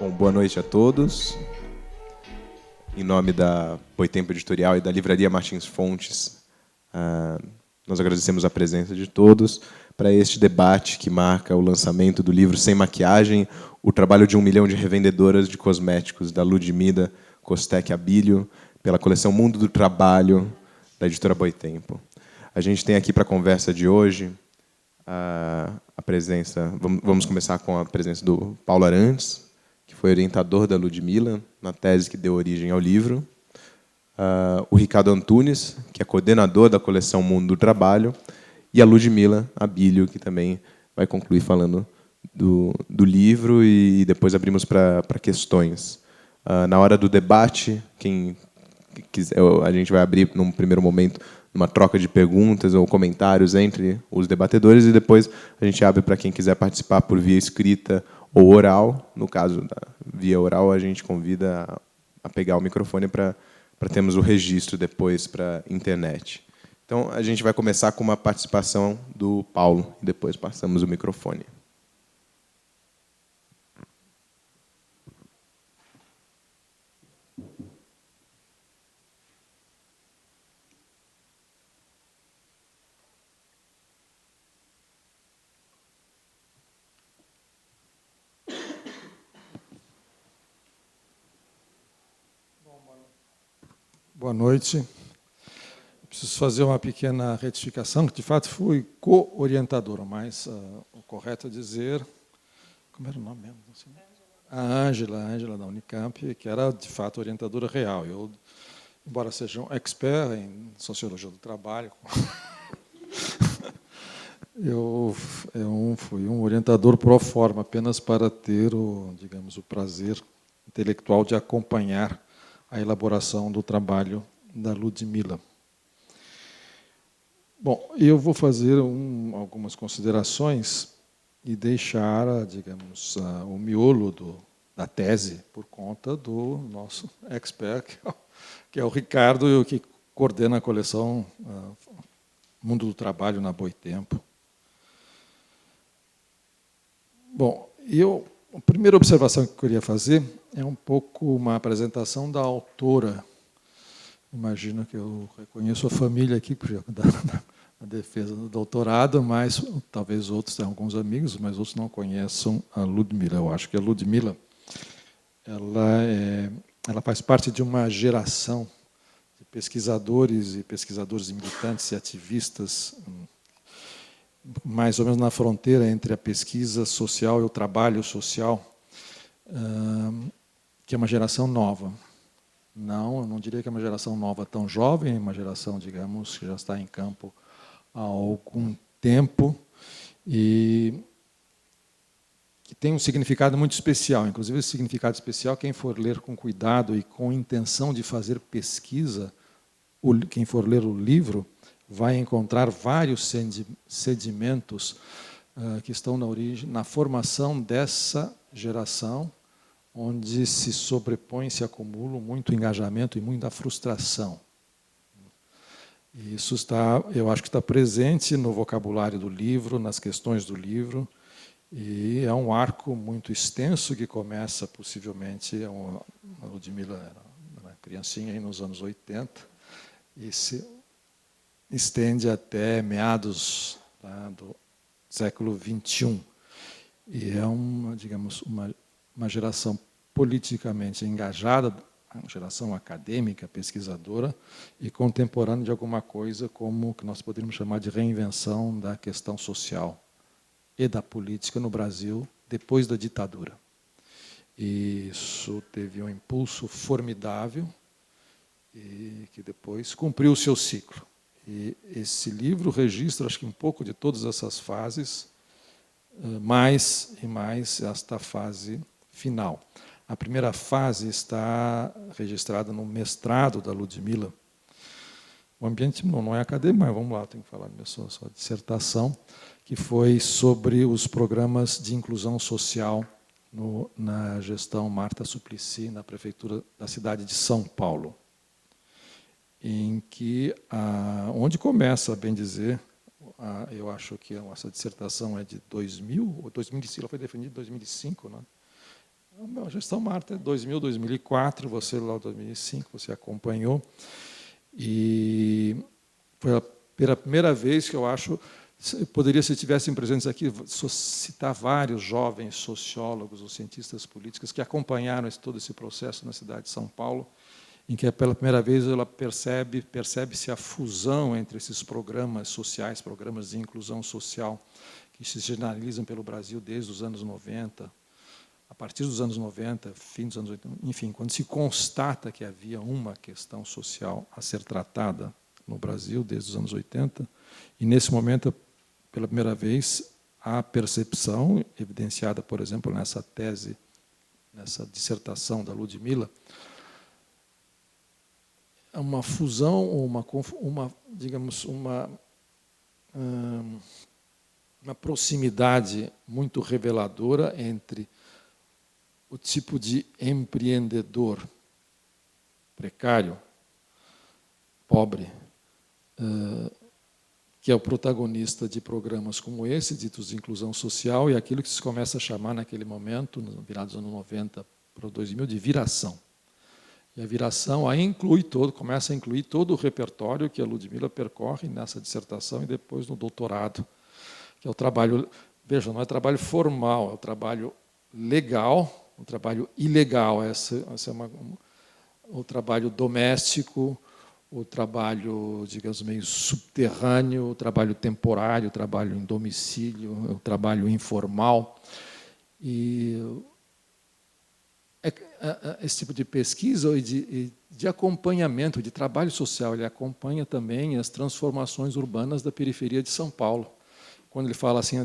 Bom, boa noite a todos. Em nome da Boitempo Editorial e da Livraria Martins Fontes, nós agradecemos a presença de todos para este debate que marca o lançamento do livro Sem Maquiagem, o trabalho de 1 milhão de revendedoras de cosméticos, da Ludmila Costec Abílio, pela coleção Mundo do Trabalho, da editora Boitempo. A gente tem aqui para a conversa de hoje a presença... Vamos começar com a presença do Paulo Arantes, que foi orientador da Ludmila na tese que deu origem ao livro. O Ricardo Antunes, que é coordenador da coleção Mundo do Trabalho, e a Ludmila Abílio, que também vai concluir falando do livro, e depois abrimos para questões. Na hora do debate, quem quiser, a gente vai abrir, num primeiro momento, uma troca de perguntas ou comentários entre os debatedores, e depois a gente abre para quem quiser participar por via escrita ou oral. No caso da via oral, a gente convida a pegar o microfone para termos o registro depois para a internet. Então, a gente vai começar com uma participação do Paulo, e depois passamos o microfone. Boa noite. Preciso fazer uma pequena retificação, que de fato fui co-orientador, mas o correto é dizer... Como era o nome mesmo? A Ângela da Unicamp, que era de fato orientadora real. Eu, embora seja um expert em sociologia do trabalho, eu fui um orientador pro forma, apenas para ter o prazer intelectual de acompanhar a elaboração do trabalho da Ludmila. Bom, eu vou fazer algumas considerações e deixar, o miolo da tese por conta do nosso expert, que é o Ricardo, que coordena a coleção Mundo do Trabalho na Boitempo. Bom, a primeira observação que eu queria fazer é um pouco uma apresentação da autora. Imagino que eu reconheço a família aqui, na defesa do doutorado, mas talvez outros tenham alguns amigos, mas outros não conheçam a Ludmila. Eu acho que a Ludmila ela faz parte de uma geração de pesquisadores e militantes e ativistas, mais ou menos na fronteira entre a pesquisa social e o trabalho social, que é uma geração nova. Não, eu não diria que é uma geração nova tão jovem, é uma geração, digamos, que já está em campo há algum tempo e que tem um significado muito especial. Inclusive, esse significado especial, quem for ler com cuidado e com intenção de fazer pesquisa, quem for ler o livro, vai encontrar vários sedimentos que estão na formação dessa geração, onde se sobrepõe, se acumulam muito engajamento e muita frustração. E isso eu acho que está presente no vocabulário do livro, nas questões do livro, e é um arco muito extenso que começa, possivelmente, a Ludmila era uma criancinha aí nos anos 80, e se estende até meados do século XXI. E é uma geração politicamente engajada, uma geração acadêmica, pesquisadora e contemporânea de alguma coisa como que nós poderíamos chamar de reinvenção da questão social e da política no Brasil depois da ditadura. E isso teve um impulso formidável e que depois cumpriu o seu ciclo. E esse livro registra, acho que um pouco de todas essas fases, mais e mais esta fase final. A primeira fase está registrada no mestrado da Ludmila. O ambiente não é acadêmico, mas vamos lá, tenho que falar da sua dissertação, que foi sobre os programas de inclusão social na gestão Marta Suplicy, na prefeitura da cidade de São Paulo, em que, onde começa, a bem dizer, eu acho que essa dissertação é de 2000, ou 2005, ela foi defendida em 2005, né? A gestão Marta é 2000, 2004, você lá em 2005, você acompanhou. E foi pela primeira vez que eu acho, poderia, se tivessem presentes aqui, citar vários jovens sociólogos ou cientistas políticos que acompanharam todo esse processo na cidade de São Paulo, em que pela primeira vez ela percebe-se a fusão entre esses programas sociais, programas de inclusão social, que se generalizam pelo Brasil desde os anos 90, a partir dos anos 90, fim dos anos 80, enfim, quando se constata que havia uma questão social a ser tratada no Brasil desde os anos 80, e nesse momento, pela primeira vez, a percepção, evidenciada, por exemplo, nessa tese, nessa dissertação da Ludmilla, uma fusão, digamos, uma proximidade muito reveladora entre o tipo de empreendedor precário, pobre, que é o protagonista de programas como esse, ditos de inclusão social, e aquilo que se começa a chamar naquele momento, no virado dos anos 90 para o 2000, de viração. E a viração começa a incluir todo o repertório que a Ludmilla percorre nessa dissertação e depois no doutorado, que é o trabalho, veja, não é trabalho formal, é o trabalho legal, o trabalho ilegal, o trabalho doméstico, o trabalho, digamos, meio subterrâneo, o trabalho temporário, o trabalho em domicílio, o trabalho informal. E esse tipo de pesquisa e de acompanhamento, de trabalho social, ele acompanha também as transformações urbanas da periferia de São Paulo. Quando ele fala assim,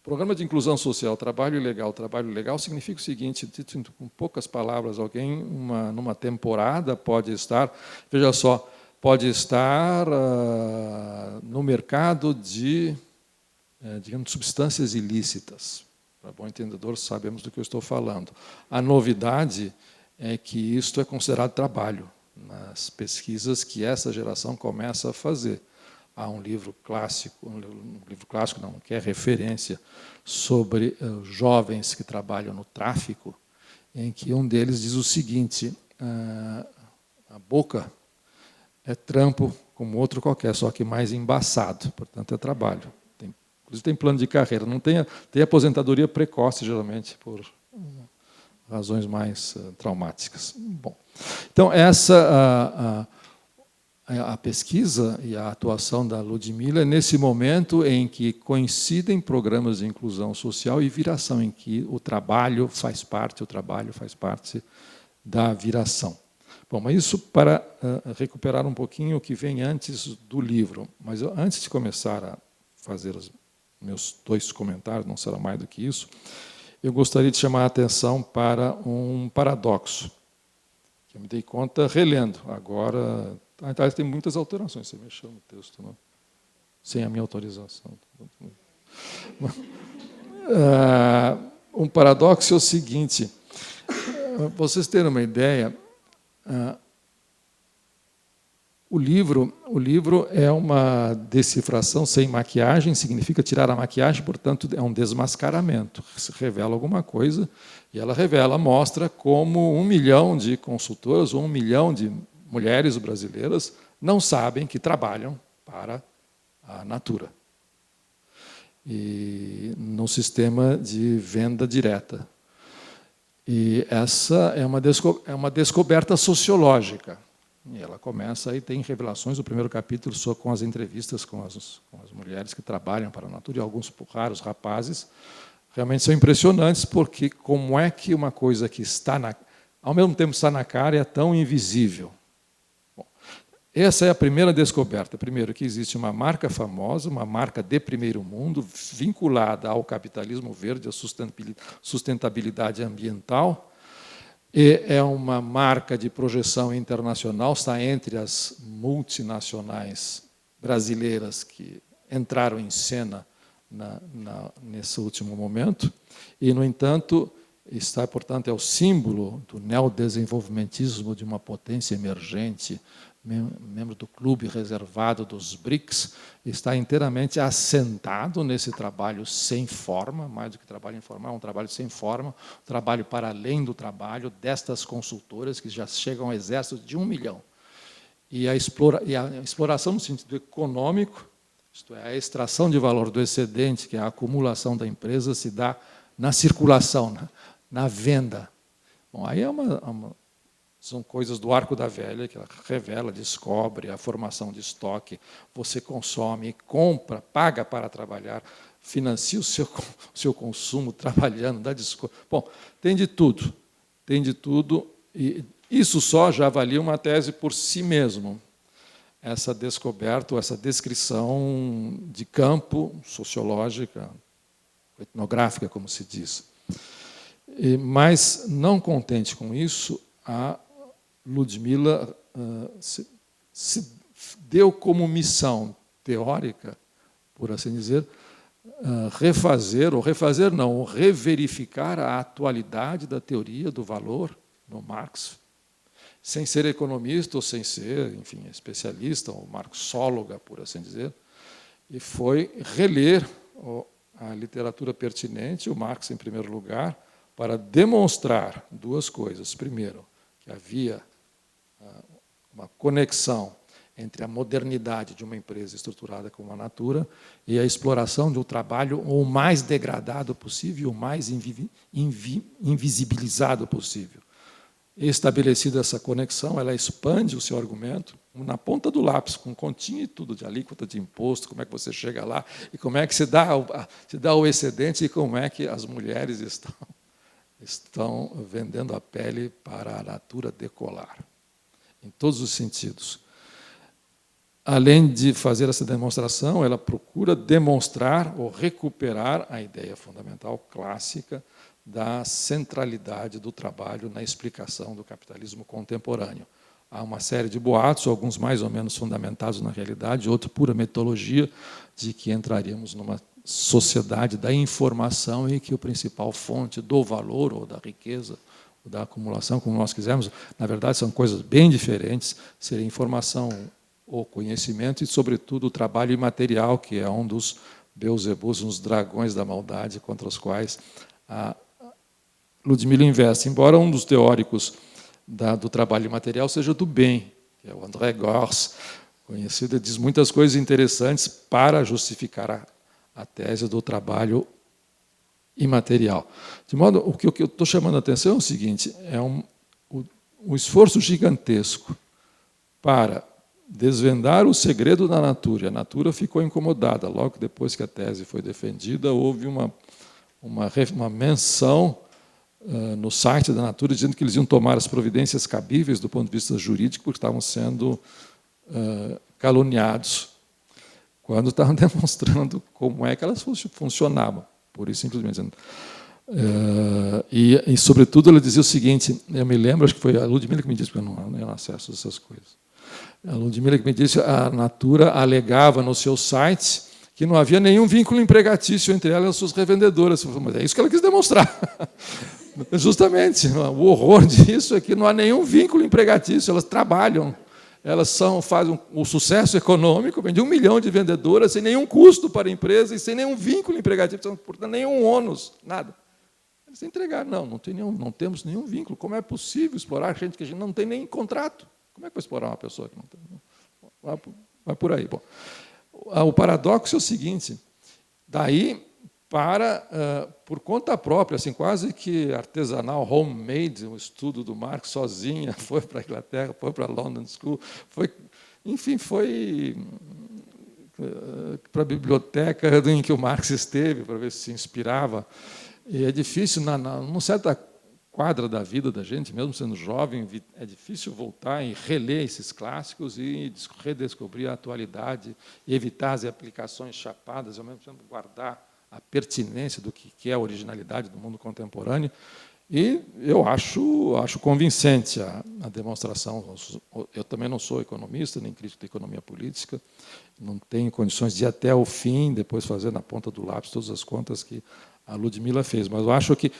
programa de inclusão social, trabalho legal significa o seguinte, dito com poucas palavras, alguém numa temporada pode estar, veja só, pode estar no mercado de, digamos, substâncias ilícitas. Para bom entendedor, sabemos do que eu estou falando. A novidade é que isto é considerado trabalho nas pesquisas que essa geração começa a fazer. Há um livro clássico, que é referência, sobre jovens que trabalham no tráfico, em que um deles diz o seguinte, a boca é trampo como outro qualquer, só que mais embaçado, portanto é trabalho. Inclusive tem plano de carreira, não tem aposentadoria precoce, geralmente, por razões mais traumáticas. Bom, então, essa a pesquisa e a atuação da Ludmilla é nesse momento em que coincidem programas de inclusão social e viração, em que o trabalho faz parte da viração. Bom, mas isso para recuperar um pouquinho o que vem antes do livro. Mas antes de começar a fazer os meus 2 comentários, não será mais do que isso, eu gostaria de chamar a atenção para um paradoxo, que eu me dei conta relendo. Agora, tem muitas alterações, você mexeu no texto, não? Sem a minha autorização. Um paradoxo é o seguinte, vocês terem uma ideia, o livro é uma decifração sem maquiagem, significa tirar a maquiagem, portanto, é um desmascaramento. Se revela alguma coisa, e ela mostra como 1 milhão de consultoras, ou 1 milhão de mulheres brasileiras não sabem que trabalham para a Natura. E no sistema de venda direta. E essa é uma descoberta sociológica. E ela começa, aí tem revelações, o primeiro capítulo só com as entrevistas com as mulheres que trabalham para a Natura, e alguns raros rapazes, realmente são impressionantes, porque como é que uma coisa que ao mesmo tempo está na cara e é tão invisível? Bom, essa é a primeira descoberta. Primeiro, que existe uma marca famosa, uma marca de primeiro mundo, vinculada ao capitalismo verde, à sustentabilidade ambiental, e é uma marca de projeção internacional, está entre as multinacionais brasileiras que entraram em cena nesse último momento, e, no entanto, portanto, é o símbolo do neodesenvolvimentismo de uma potência emergente membro do clube reservado dos BRICS, está inteiramente assentado nesse trabalho sem forma, mais do que trabalho informal, um trabalho sem forma, um trabalho para além do trabalho destas consultoras, que já chegam ao exército de 1 milhão. E a exploração no sentido econômico, isto é, a extração de valor do excedente, que é a acumulação da empresa, se dá na circulação, na venda. Bom, aí são coisas do arco da velha, que ela revela, descobre a formação de estoque, você consome, compra, paga para trabalhar, financia o seu consumo trabalhando, dá desconto. Bom, tem de tudo, e isso só já valia uma tese por si mesmo. Essa descoberta, essa descrição de campo sociológica, etnográfica, como se diz. Mas, não contente com isso, a Ludmila se deu como missão teórica, por assim dizer, reverificar a atualidade da teoria do valor no Marx, sem ser economista ou sem ser, enfim, especialista ou marxóloga, por assim dizer, e foi reler a literatura pertinente, o Marx em primeiro lugar, para demonstrar duas coisas. Primeiro, que havia uma conexão entre a modernidade de uma empresa estruturada como a Natura e a exploração do trabalho o mais degradado possível, o mais invisibilizado possível. Estabelecida essa conexão, ela expande o seu argumento na ponta do lápis, com continha e tudo, de alíquota de imposto, como é que você chega lá, e como é que se dá o excedente, e como é que as mulheres estão vendendo a pele para a Natura decolar, em todos os sentidos. Além de fazer essa demonstração, ela procura demonstrar ou recuperar a ideia fundamental clássica da centralidade do trabalho na explicação do capitalismo contemporâneo. Há uma série de boatos, alguns mais ou menos fundamentados na realidade, outro pura metodologia, de que entraríamos numa sociedade da informação e que a principal fonte do valor ou da riqueza, ou da acumulação, como nós quisermos, na verdade são coisas bem diferentes, seria informação ou conhecimento e, sobretudo, o trabalho imaterial, que é um dos Beuzebus, uns dragões da maldade contra os quais a Ludmila investe. Embora um dos teóricos do trabalho imaterial seja do bem, que é o André Gorz, conhecido, ele diz muitas coisas interessantes para justificar a tese do trabalho imaterial. De modo, o que eu estou chamando a atenção é o seguinte, é um esforço gigantesco para desvendar o segredo da Natura. A Natura ficou incomodada. Logo depois que a tese foi defendida, houve uma menção no site da Natura dizendo que eles iam tomar as providências cabíveis do ponto de vista jurídico porque estavam sendo caluniados, quando estavam demonstrando como é que elas funcionavam, pura e simplesmente. E, sobretudo, ela dizia o seguinte, eu me lembro, acho que foi a Ludmila que me disse, porque eu não acesso a essas coisas. A Ludmila que me disse, a Natura alegava no seu site que não havia nenhum vínculo empregatício entre ela e as suas revendedoras. Mas é isso que ela quis demonstrar. Justamente, o horror disso é que não há nenhum vínculo empregatício, elas trabalham, elas fazem o sucesso econômico, vem de 1 milhão de vendedoras, sem nenhum custo para a empresa e sem nenhum vínculo empregatício, portanto, nenhum ônus, nada. Eles entregaram, não temos nenhum vínculo. Como é possível explorar gente que a gente não tem nem contrato? Como é que vai explorar uma pessoa que não tem? Vai por aí. Bom, o paradoxo é o seguinte, daí por conta própria, assim, quase que artesanal, homemade, um estudo do Marx sozinha, foi para a Inglaterra, foi para a London School, foi para a biblioteca em que o Marx esteve, para ver se se inspirava. E é difícil, numa certa quadra da vida da gente, mesmo sendo jovem, é difícil voltar e reler esses clássicos e redescobrir a atualidade, e evitar as aplicações chapadas, e ao mesmo tempo guardar a pertinência do que é a originalidade do mundo contemporâneo. E eu acho convincente a demonstração. Eu também não sou economista, nem crítico de economia política, não tenho condições de ir até o fim, depois fazer na ponta do lápis todas as contas que a Ludmila fez, mas eu acho que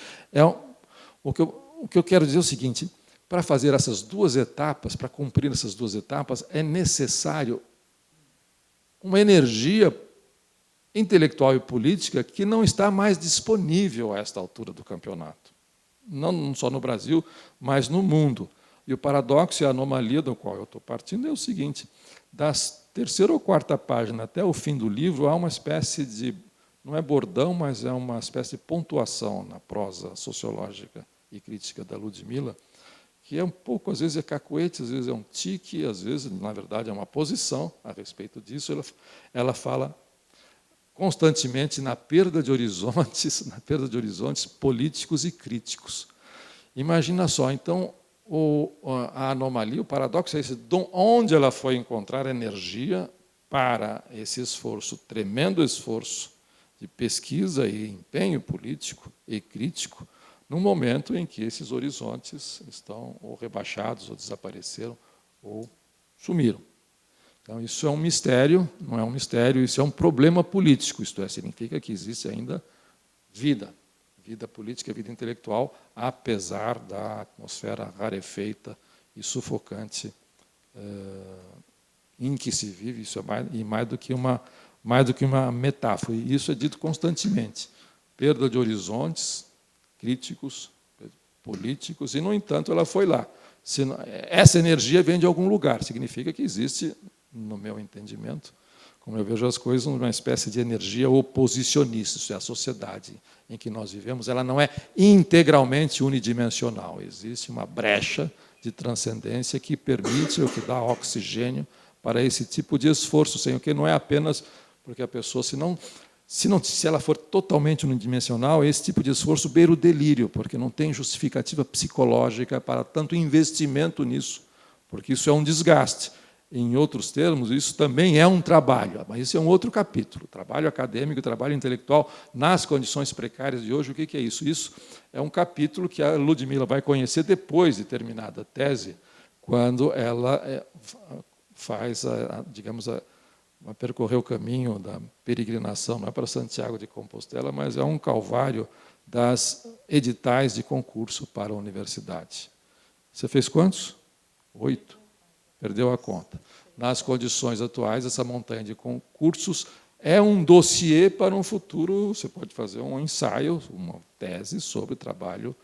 o que eu quero dizer é o seguinte, para fazer essas duas etapas, para cumprir essas duas etapas, é necessário uma energia intelectual e política que não está mais disponível a esta altura do campeonato. Não só no Brasil, mas no mundo. E o paradoxo e a anomalia do qual eu estou partindo é o seguinte: das terceira ou quarta página até o fim do livro, há uma espécie de, não é bordão, mas é uma espécie de pontuação na prosa sociológica e crítica da Ludmilla, que é um pouco, às vezes é cacuete, às vezes é um tique, às vezes, na verdade, é uma posição a respeito disso. Ela fala constantemente na perda de horizontes políticos e críticos. Imagina só, então, a anomalia, o paradoxo é esse: de onde ela foi encontrar energia para esse esforço, tremendo esforço de pesquisa e empenho político e crítico, num momento em que esses horizontes estão ou rebaixados, ou desapareceram, ou sumiram. Então, isso é um mistério, não é um mistério, isso é um problema político, isto é, significa que existe ainda vida política, vida intelectual, apesar da atmosfera rarefeita e sufocante em que se vive. Isso é mais do que uma metáfora, e isso é dito constantemente. Perda de horizontes críticos, políticos, e, no entanto, ela foi lá. Essa energia vem de algum lugar, significa que existe, no meu entendimento, como eu vejo as coisas, uma espécie de energia oposicionista. Isso é a sociedade em que nós vivemos. Ela não é integralmente unidimensional. Existe uma brecha de transcendência que permite ou que dá oxigênio para esse tipo de esforço, sem o que não é apenas porque a pessoa, se ela for totalmente unidimensional, esse tipo de esforço beira o delírio, porque não tem justificativa psicológica para tanto investimento nisso, porque isso é um desgaste. Em outros termos, isso também é um trabalho, mas isso é um outro capítulo. Trabalho acadêmico, trabalho intelectual, nas condições precárias de hoje, o que é isso? Isso é um capítulo que a Ludmilla vai conhecer depois de terminada a tese, quando ela faz, vai percorrer o caminho da peregrinação, não é para Santiago de Compostela, mas é um calvário das editais de concurso para a universidade. Você fez quantos? 8. Perdeu a conta. Nas condições atuais, essa montanha de concursos é um dossiê para um futuro. Você pode fazer um ensaio, uma tese sobre trabalho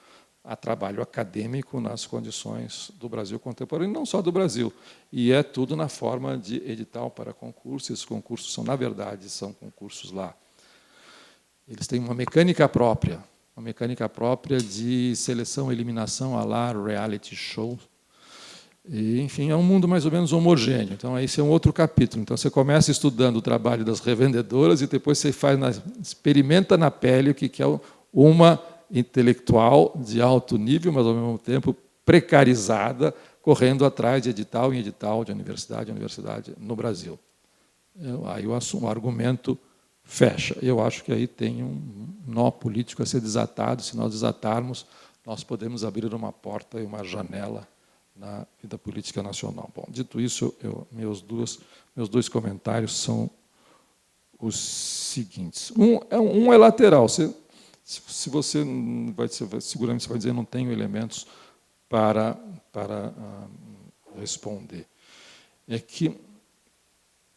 acadêmico nas condições do Brasil contemporâneo, e não só do Brasil. E é tudo na forma de edital para concurso. Esses concursos são, na verdade, são concursos lá. Eles têm uma mecânica própria de seleção e eliminação à la reality show. E, enfim, é um mundo mais ou menos homogêneo. Então, esse é um outro capítulo. Então, você começa estudando o trabalho das revendedoras e depois você experimenta na pele o que é uma intelectual de alto nível, mas, ao mesmo tempo, precarizada, correndo atrás de edital em edital, de universidade em universidade, no Brasil. Aí o argumento fecha. Eu acho que aí tem um nó político a ser desatado. Se nós desatarmos, nós podemos abrir uma porta e uma janela na vida política nacional. Bom, dito isso, meus dois comentários são os seguintes. Um é lateral. Se você seguramente você vai dizer, não tenho elementos para responder. É que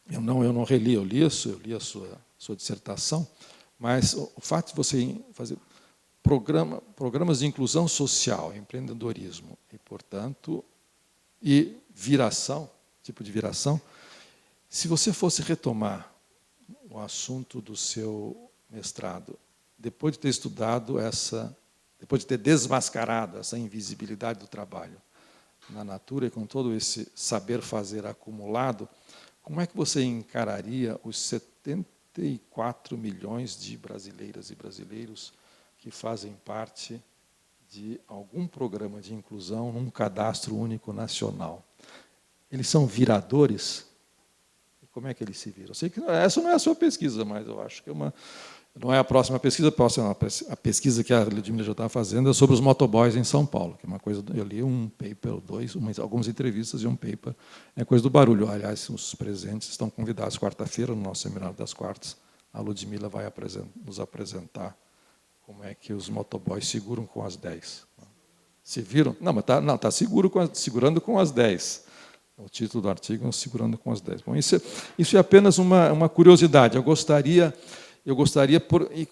eu não reli, eu li a sua dissertação, mas o fato de você fazer programas de inclusão social, empreendedorismo e, portanto, viração, tipo de viração, se você fosse retomar o assunto do seu mestrado, depois de ter estudado depois de ter desmascarado essa invisibilidade do trabalho na natura e com todo esse saber fazer acumulado, como é que você encararia os 74 milhões de brasileiras e brasileiros que fazem parte de algum programa de inclusão num cadastro único nacional? Eles são viradores? E como é que eles se viram? Eu sei que essa não é a sua pesquisa, mas eu acho que não é a próxima pesquisa. A pesquisa que a Ludmilla já está fazendo é sobre os motoboys em São Paulo, que é uma coisa. Eu li um paper ou dois, algumas entrevistas e um paper. É coisa do barulho. Aliás, os presentes estão convidados quarta-feira no nosso seminário das quartas. A Ludmilla vai nos apresentar como é que os motoboys seguram com as 10. Se viram? Não, mas está segurando com as 10. O título do artigo é Segurando com as 10. Bom, isso é apenas uma curiosidade. Eu gostaria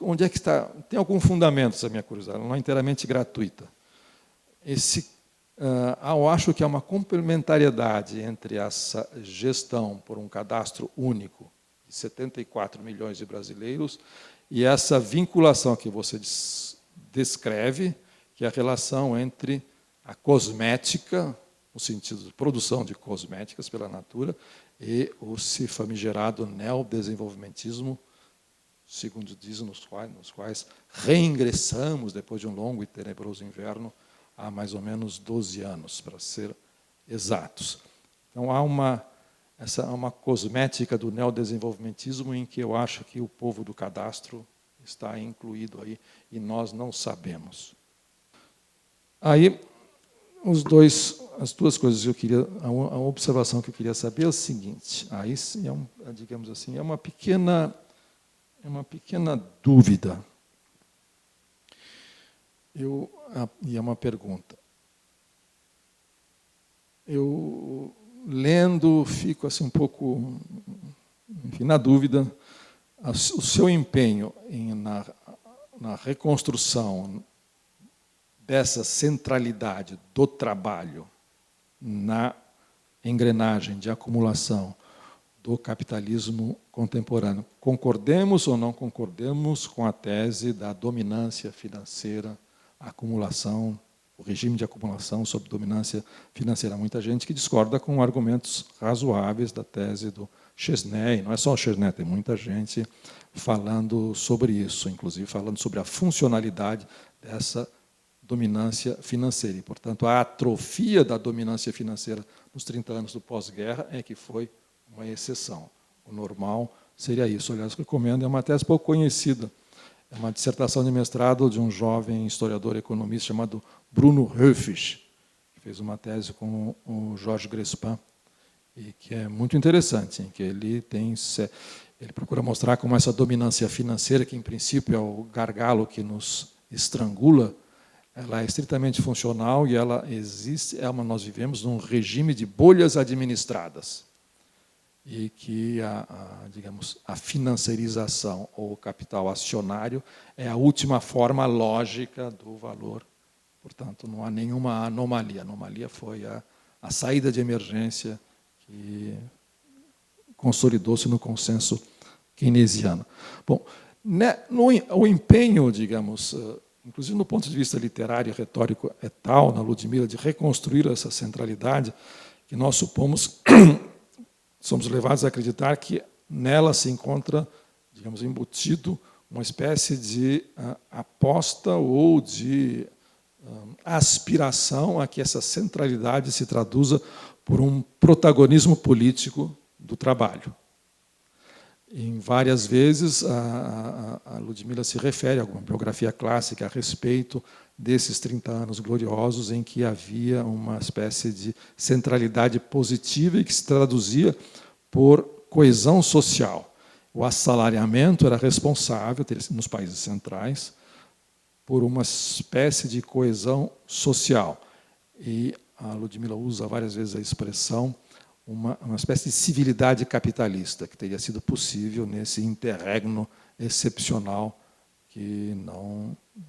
onde é que está? Tem algum fundamento essa minha curiosidade, não é inteiramente gratuita. Eu acho que há uma complementariedade entre essa gestão por um cadastro único de 74 milhões de brasileiros e essa vinculação que você descreve, que é a relação entre a cosmética, no sentido de produção de cosméticas pela natura, e o se famigerado neodesenvolvimentismo, segundo dizem, nos quais reingressamos, depois de um longo e tenebroso inverno, há mais ou menos 12 anos, para ser exatos. Então, há uma cosmética do neodesenvolvimentismo em que eu acho que o povo do cadastro está incluído aí, e nós não sabemos. Aí, as duas coisas que eu queria, a observação que eu queria saber é o seguinte, aí sim, digamos assim, é uma pequena dúvida. E é uma pergunta. Eu, lendo, fico assim, um pouco, enfim, na dúvida. O seu empenho na reconstrução dessa centralidade do trabalho na engrenagem de acumulação do capitalismo contemporâneo. Concordemos ou não concordemos com a tese da dominância financeira, a acumulação, o regime de acumulação sob dominância financeira. Há muita gente que discorda com argumentos razoáveis da tese do Chesney, não é só o Chesney, tem muita gente falando sobre isso, inclusive falando sobre a funcionalidade dessa dominância financeira. E, portanto, a atrofia da dominância financeira nos 30 anos do pós-guerra é que foi uma exceção. O normal seria isso. Aliás, recomendo, é uma tese pouco conhecida. É uma dissertação de mestrado de um jovem historiador economista chamado Bruno Höfisch, que fez uma tese com o Jorge Grespin, e que é muito interessante, em que ele procura mostrar como essa dominância financeira, que em princípio é o gargalo que nos estrangula, ela é estritamente funcional e ela existe. Nós vivemos num regime de bolhas administradas e que digamos, a financiarização ou o capital acionário é a última forma lógica do valor. Portanto, não há nenhuma anomalia. A anomalia foi a saída de emergência que consolidou-se no consenso keynesiano. Bom, o empenho, digamos, inclusive no ponto de vista literário e retórico, é tal, na Ludmilla, de reconstruir essa centralidade, que nós somos levados a acreditar que nela se encontra, digamos, embutido uma espécie de aposta ou de aspiração a que essa centralidade se traduza por um protagonismo político do trabalho. Em várias vezes, a Ludmilla se refere a alguma biografia clássica a respeito desses 30 anos gloriosos em que havia uma espécie de centralidade positiva e que se traduzia por coesão social. O assalariamento era responsável, nos países centrais, por uma espécie de coesão social. E a Ludmilla usa várias vezes a expressão uma espécie de civilidade capitalista, que teria sido possível nesse interregno excepcional que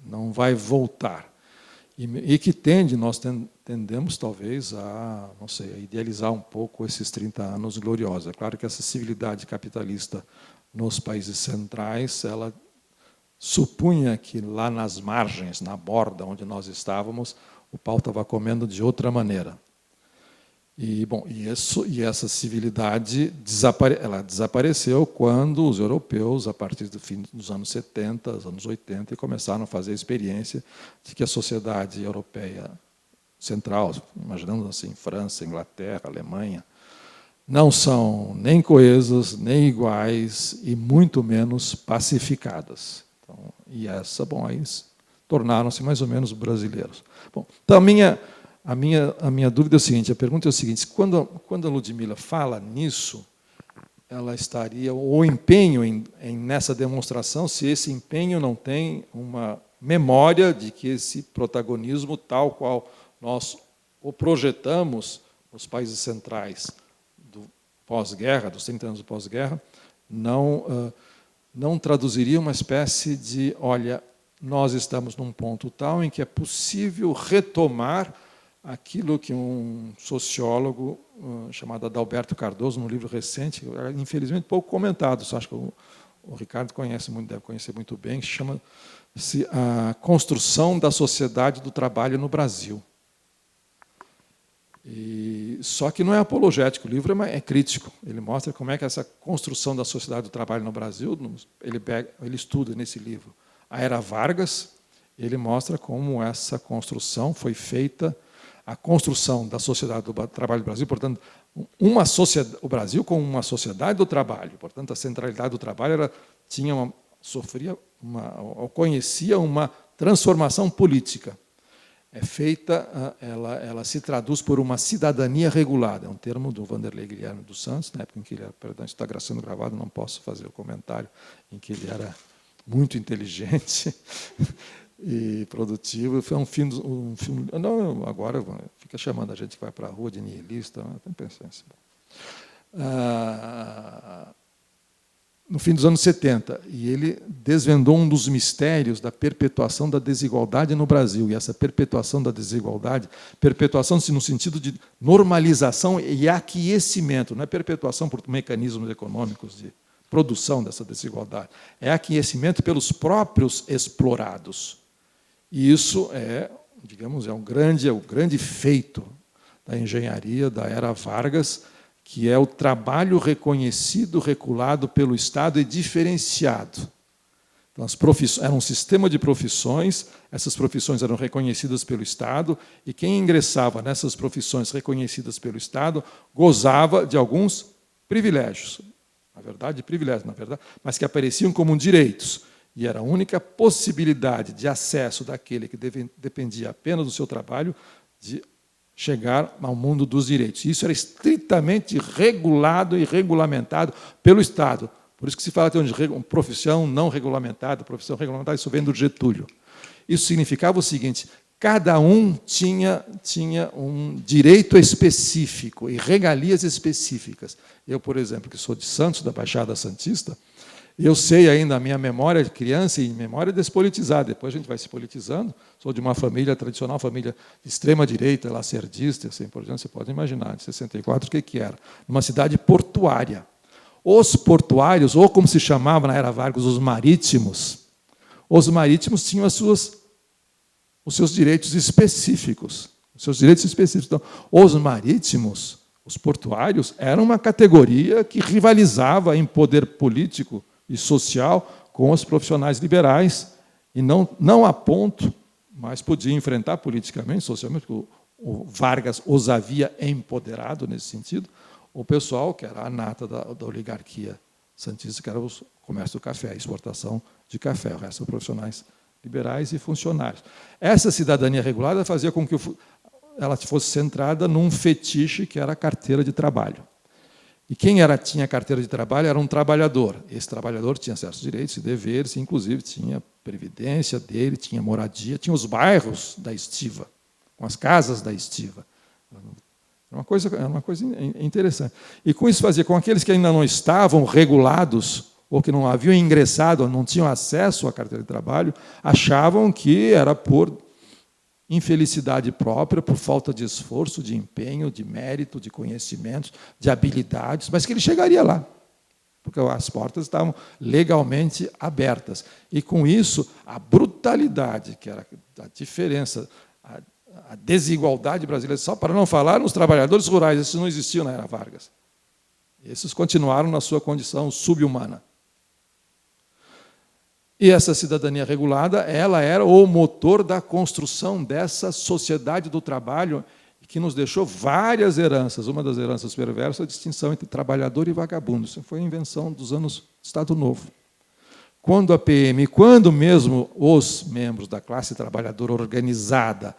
não vai voltar. E que nós tendemos, talvez, a idealizar um pouco esses 30 anos gloriosos. É claro que essa civilidade capitalista nos países centrais, ela supunha que lá nas margens, na borda onde nós estávamos, o pau estava comendo de outra maneira. E essa civilidade ela desapareceu quando os europeus, a partir do fim dos anos 70, dos anos 80, começaram a fazer a experiência de que a sociedade europeia central, imaginando assim, França, Inglaterra, Alemanha, não são nem coesas, nem iguais e muito menos pacificadas. Então, aí tornaram-se mais ou menos brasileiros. Bom, então, a minha dúvida é o seguinte, a pergunta é o seguinte, quando a Ludmilla fala nisso, ela estaria, o empenho nessa demonstração, se esse empenho não tem uma memória de que esse protagonismo, tal qual nós o projetamos nos países centrais do pós-guerra, dos 30 anos do pós-guerra, não traduziria uma espécie de, olha, nós estamos num ponto tal em que é possível retomar aquilo que um sociólogo chamado Adalberto Cardoso, num livro recente, infelizmente pouco comentado, acho que o Ricardo conhece muito, deve conhecer muito bem, que chama-se A Construção da Sociedade do Trabalho no Brasil. Só que não é apologético, o livro é crítico. Ele mostra como é que essa construção da sociedade do trabalho no Brasil, ele estuda nesse livro a Era Vargas, ele mostra como essa construção foi feita, a construção da sociedade do trabalho do Brasil, portanto, o Brasil como uma sociedade do trabalho, portanto, a centralidade do trabalho conhecia uma transformação política. É feita, ela se traduz por uma cidadania regulada, é um termo do Vanderlei Guilherme dos Santos, na época em que ele era, perdão, isso está sendo gravado, não posso fazer o comentário, em que ele era muito inteligente e produtivo. Foi um filme. Não, agora fica chamando a gente que vai para a rua de nihilista. Tem pensar assim. No fim dos anos 70, e ele desvendou um dos mistérios da perpetuação da desigualdade no Brasil. E essa perpetuação da desigualdade, perpetuação no sentido de normalização e aquecimento, não é perpetuação por mecanismos econômicos de produção dessa desigualdade, é aquecimento pelos próprios explorados. E isso digamos, o grande feito da engenharia da Era Vargas, que é o trabalho reconhecido, regulado pelo Estado e diferenciado. Então, era um sistema de profissões, essas profissões eram reconhecidas pelo Estado, e quem ingressava nessas profissões reconhecidas pelo Estado gozava de alguns privilégios. Privilégios, na verdade, mas que apareciam como direitos. E era a única possibilidade de acesso daquele que dependia apenas do seu trabalho de chegar ao mundo dos direitos. Isso era estritamente regulado e regulamentado pelo Estado. Por isso que se fala de profissão não regulamentada, profissão regulamentada, isso vem do Getúlio. Isso significava o seguinte: cada um tinha um direito específico e regalias específicas. Eu, por exemplo, que sou de Santos, da Baixada Santista, eu sei ainda a minha memória de criança e memória despolitizada. Depois a gente vai se politizando. Sou de uma família tradicional, família de extrema-direita, lacerdista, assim por diante. Você pode imaginar, de 64, o que era? Uma cidade portuária. Os portuários, ou como se chamava na Era Vargas, os marítimos tinham os seus direitos específicos. Então, os marítimos, os portuários, eram uma categoria que rivalizava em poder político e social com os profissionais liberais, e não a ponto, mas podia enfrentar politicamente, socialmente, porque o Vargas os havia empoderado nesse sentido, o pessoal que era a nata da oligarquia santista, que era o comércio do café, a exportação de café, o resto são profissionais liberais e funcionários. Essa cidadania regulada fazia com que ela fosse centrada num fetiche que era a carteira de trabalho. E quem tinha carteira de trabalho era um trabalhador. Esse trabalhador tinha certos direitos e deveres, inclusive tinha previdência dele, tinha moradia, tinha os bairros da estiva, com as casas da estiva. Era uma coisa interessante. E com isso fazia com aqueles que ainda não estavam regulados, ou que não haviam ingressado, não tinham acesso à carteira de trabalho, achavam que era por infelicidade própria, por falta de esforço, de empenho, de mérito, de conhecimentos, de habilidades, mas que ele chegaria lá, porque as portas estavam legalmente abertas. E, com isso, a brutalidade, que era a diferença, a desigualdade brasileira, só para não falar nos trabalhadores rurais, esses não existiam na Era Vargas. Esses continuaram na sua condição subhumana. E essa cidadania regulada, ela era o motor da construção dessa sociedade do trabalho, que nos deixou várias heranças. Uma das heranças perversas é a distinção entre trabalhador e vagabundo. Isso foi a invenção dos anos do Estado Novo. Quando a PM, quando mesmo os membros da classe trabalhadora organizada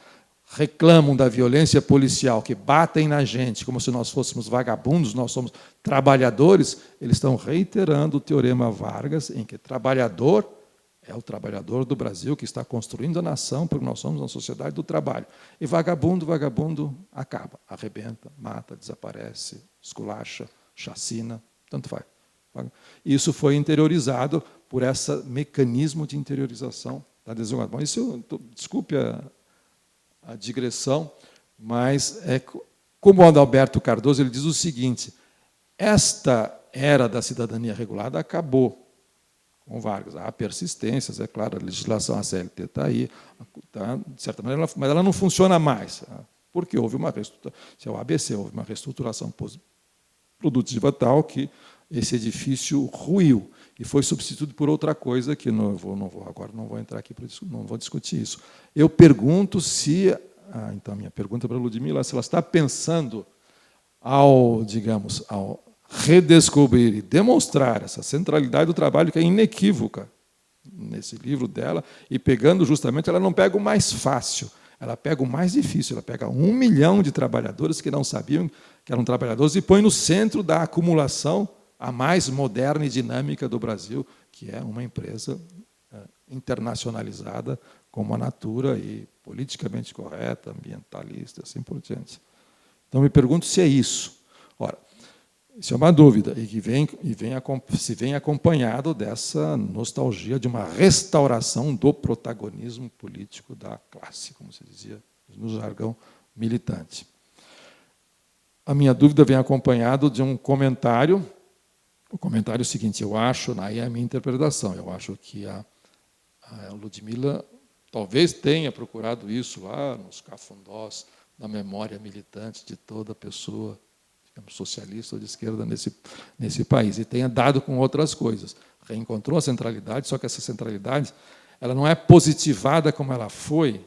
reclamam da violência policial, que batem na gente como se nós fôssemos vagabundos, nós somos trabalhadores, eles estão reiterando o teorema Vargas, em que trabalhador É o trabalhador do Brasil que está construindo a nação, porque nós somos uma sociedade do trabalho. E vagabundo, vagabundo acaba, arrebenta, mata, desaparece, esculacha, chacina, tanto faz. Isso foi interiorizado por esse mecanismo de interiorização da desigualdade. Bom, isso, desculpe a digressão, mas como o Adalberto Cardoso ele diz o seguinte: esta era da cidadania regulada acabou com Vargas. Há persistências, é claro, a legislação, a CLT está aí, tá, de certa maneira, mas ela não funciona mais, porque houve uma reestruturação, se é o ABC, houve uma reestruturação produtiva tal que esse edifício ruiu e foi substituído por outra coisa que agora não vou entrar aqui, não vou discutir isso. Eu pergunto se, então minha pergunta para a Ludmila, se ela está pensando ao redescobrir e demonstrar essa centralidade do trabalho que é inequívoca nesse livro dela, e pegando justamente, ela não pega o mais fácil, ela pega o mais difícil, ela pega 1 milhão de trabalhadores que não sabiam que eram trabalhadores e põe no centro da acumulação a mais moderna e dinâmica do Brasil, que é uma empresa internacionalizada como a Natura e politicamente correta, ambientalista, assim por diante. Então, me pergunto se é isso. Ora, isso é uma dúvida, e que se vem acompanhado dessa nostalgia de uma restauração do protagonismo político da classe, como se dizia no jargão militante. A minha dúvida vem acompanhado de um comentário. O comentário é o seguinte: eu acho, aí é a minha interpretação, eu acho que a Ludmila talvez tenha procurado isso lá nos cafundós da memória militante de toda pessoa socialista ou de esquerda nesse país, e tenha dado com outras coisas. Reencontrou a centralidade, só que essa centralidade ela não é positivada como ela foi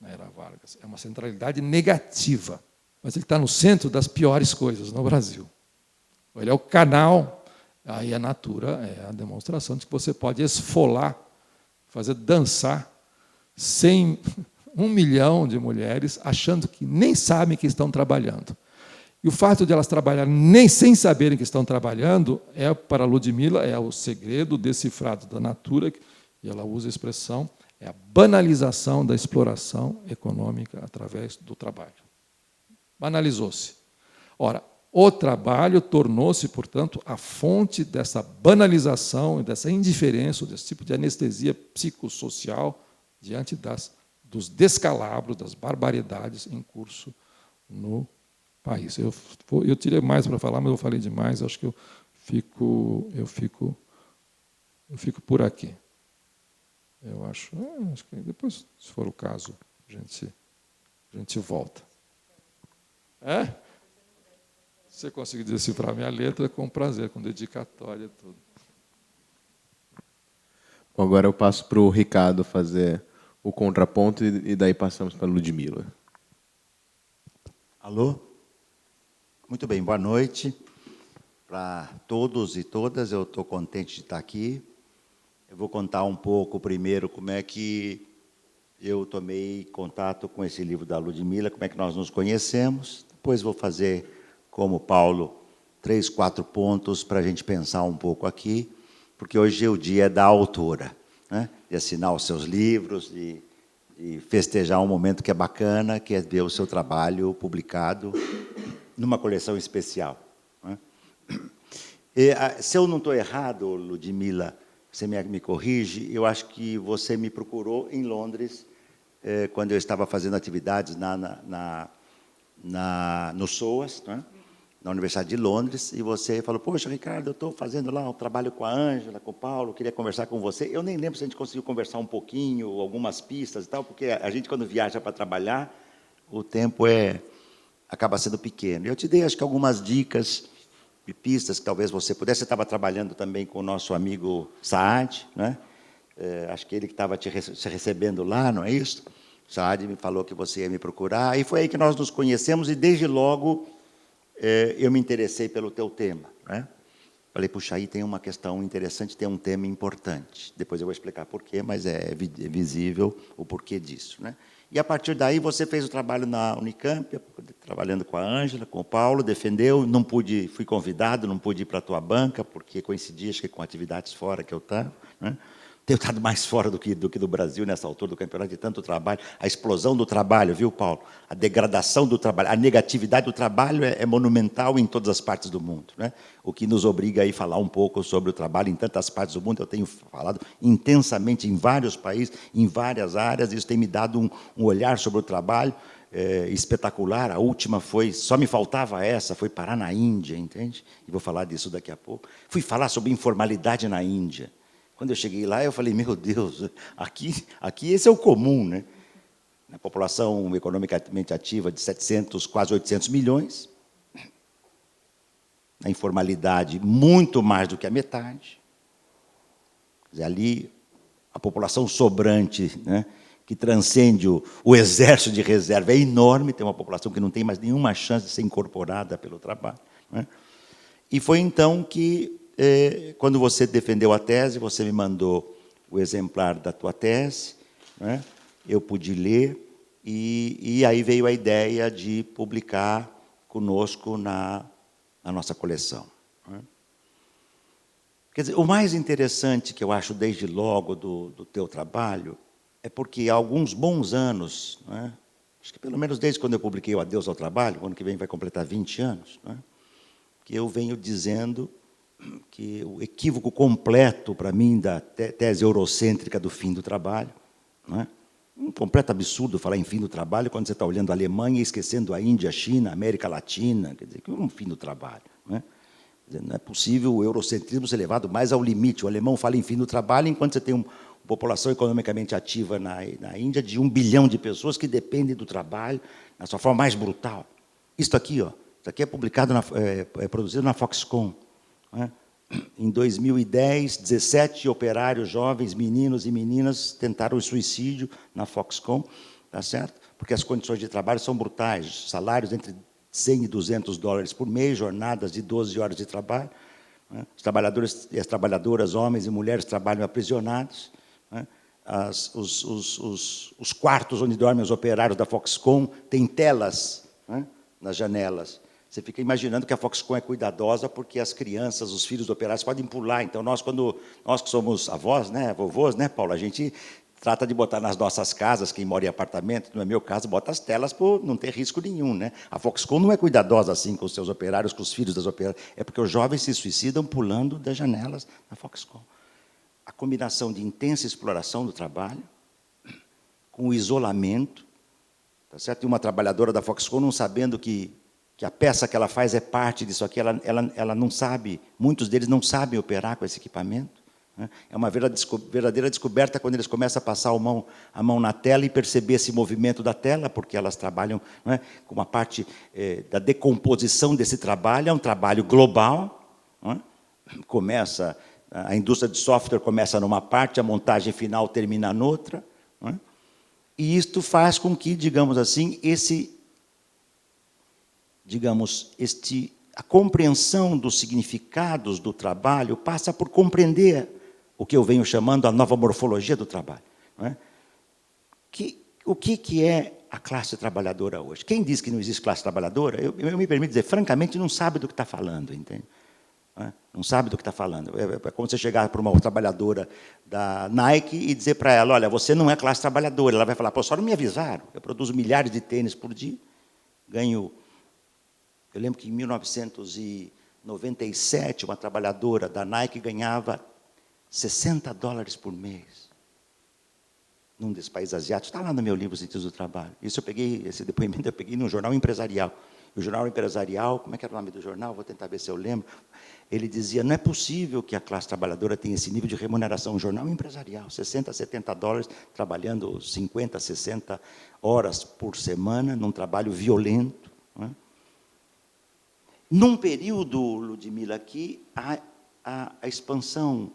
na era Vargas, é uma centralidade negativa, mas ele está no centro das piores coisas no Brasil. Ele é o canal, aí a Natura é a demonstração de que você pode esfolar, fazer dançar 1 milhão de mulheres achando que nem sabem que estão trabalhando. E o fato de elas trabalharem nem sem saberem que estão trabalhando para a Ludmila, é o segredo decifrado da Natura, e ela usa a expressão, é a banalização da exploração econômica através do trabalho. Banalizou-se. Ora, o trabalho tornou-se, portanto, a fonte dessa banalização e dessa indiferença, desse tipo de anestesia psicossocial diante dos descalabros, das barbaridades em curso no país. Eu tirei mais para falar, mas eu falei demais, acho que eu fico por aqui. Eu acho que depois, se for o caso, a gente volta. É? Se você conseguir decifrar minha letra, com prazer, com dedicatória e tudo. Bom, agora eu passo para o Ricardo fazer o contraponto e daí passamos para a Ludmila. Alô? Muito bem, boa noite para todos e todas. Eu estou contente de estar aqui. Eu vou contar um pouco primeiro como é que eu tomei contato com esse livro da Ludmila, como é que nós nos conhecemos. Depois vou fazer, como Paulo, 3, 4 pontos para a gente pensar um pouco aqui, porque hoje o dia é da autora, né? De assinar os seus livros, de festejar um momento que é bacana, que é ver o seu trabalho publicado numa coleção especial, né? Se eu não estou errado, Ludmila, você me corrige, eu acho que você me procurou em Londres, quando eu estava fazendo atividades no SOAS, né? Na Universidade de Londres, e você falou: poxa, Ricardo, eu estou fazendo lá um trabalho com a Ângela, com o Paulo, queria conversar com você. Eu nem lembro se a gente conseguiu conversar um pouquinho, algumas pistas e tal, porque a gente, quando viaja para trabalhar, o tempo acaba sendo pequeno. Eu te dei, acho que, algumas dicas e pistas que talvez você pudesse. Você estava trabalhando também com o nosso amigo Saad, né? Acho que ele que estava te recebendo lá, não é isso? O Saad me falou que você ia me procurar, e foi aí que nós nos conhecemos, e desde logo eu me interessei pelo teu tema, né? Falei, puxa, aí tem uma questão interessante, tem um tema importante. Depois eu vou explicar porquê, mas é visível o porquê disso, né? E, a partir daí, você fez o trabalho na Unicamp, trabalhando com a Ângela, com o Paulo, defendeu, não pude, fui convidado, não pude ir para a tua banca, porque coincidia, acho que, com atividades fora que eu estava, né? Tenho estado mais fora do que do Brasil nessa altura do campeonato, de tanto trabalho. A explosão do trabalho, viu, Paulo? A degradação do trabalho, a negatividade do trabalho é monumental em todas as partes do mundo, né? O que nos obriga a ir falar um pouco sobre o trabalho em tantas partes do mundo. Eu tenho falado intensamente em vários países, em várias áreas, e isso tem me dado um olhar sobre o trabalho espetacular. A última foi, só me faltava essa, foi parar na Índia, entende? E vou falar disso daqui a pouco. Fui falar sobre informalidade na Índia. Quando eu cheguei lá, eu falei, meu Deus, aqui esse é o comum, né? Na população economicamente ativa de 700, quase 800 milhões, na informalidade, muito mais do que a metade. Quer dizer, ali, a população sobrante, né, que transcende o exército de reserva, é enorme, tem uma população que não tem mais nenhuma chance de ser incorporada pelo trabalho, né? E foi então que, quando você defendeu a tese, você me mandou o exemplar da tua tese, né? Eu pude ler, e aí veio a ideia de publicar conosco na nossa coleção, né? Quer dizer, o mais interessante que eu acho desde logo do teu trabalho é porque há alguns bons anos, né, acho que pelo menos desde quando eu publiquei o Adeus ao Trabalho, o ano que vem vai completar 20 anos, né, que eu venho dizendo que o equívoco completo, para mim, da tese eurocêntrica do fim do trabalho, né, um completo absurdo falar em fim do trabalho quando você está olhando a Alemanha e esquecendo a Índia, a China, a América Latina, quer dizer, que é um fim do trabalho, né? Quer dizer, não é possível o eurocentrismo ser levado mais ao limite. O alemão fala em fim do trabalho, enquanto você tem uma população economicamente ativa na Índia de 1 bilhão de pessoas que dependem do trabalho na sua forma mais brutal. Isso aqui é publicado, produzido na Foxconn, né? Em 2010, 17 operários jovens, meninos e meninas, tentaram o suicídio na Foxconn, tá certo? Porque as condições de trabalho são brutais, salários entre 100 e 200 dólares por mês, jornadas de 12 horas de trabalho, né? Os trabalhadores e as trabalhadoras, homens e mulheres, trabalham aprisionados, né? Os quartos onde dormem os operários da Foxconn têm telas, né, nas janelas. Você fica imaginando que a Foxconn é cuidadosa porque as crianças, os filhos do operários podem pular. Então, nós que somos avós, né, vovôs, né, Paulo, a gente trata de botar nas nossas casas, quem mora em apartamento, no meu caso, bota as telas por não ter risco nenhum, né? A Foxconn não é cuidadosa assim com os seus operários, com os filhos das operárias, é porque os jovens se suicidam pulando das janelas da Foxconn. A combinação de intensa exploração do trabalho com o isolamento, tá certo? E uma trabalhadora da Foxconn não sabendo que a peça que ela faz é parte disso aqui, ela não sabe, muitos deles não sabem operar com esse equipamento, né? É uma verdadeira descoberta quando eles começam a passar a mão na tela e perceber esse movimento da tela, porque elas trabalham, né, com uma parte da decomposição desse trabalho, é um trabalho global, né? A indústria de software começa numa parte, a montagem final termina noutra, né? E isto faz com que, digamos assim, a compreensão dos significados do trabalho passa por compreender o que eu venho chamando a nova morfologia do trabalho, não é? O que é a classe trabalhadora hoje? Quem diz que não existe classe trabalhadora, eu me permito dizer, francamente, não sabe do que está falando, entende? Não sabe do que está falando. É como você chegar para uma trabalhadora da Nike e dizer para ela, olha, você não é classe trabalhadora. Ela vai falar, pô, só não me avisaram. Eu produzo milhares de tênis por dia, ganho... Eu lembro que em 1997, uma trabalhadora da Nike ganhava 60 dólares por mês. Num desses países asiáticos. Está lá no meu livro, Os Sentidos do Trabalho. Esse depoimento eu peguei num jornal empresarial. E o jornal empresarial, como é que era o nome do jornal? Vou tentar ver se eu lembro. Ele dizia, não é possível que a classe trabalhadora tenha esse nível de remuneração. Um jornal empresarial, 60, 70 dólares, trabalhando 50, 60 horas por semana, num trabalho violento, não é? Num período, Ludmila, que a expansão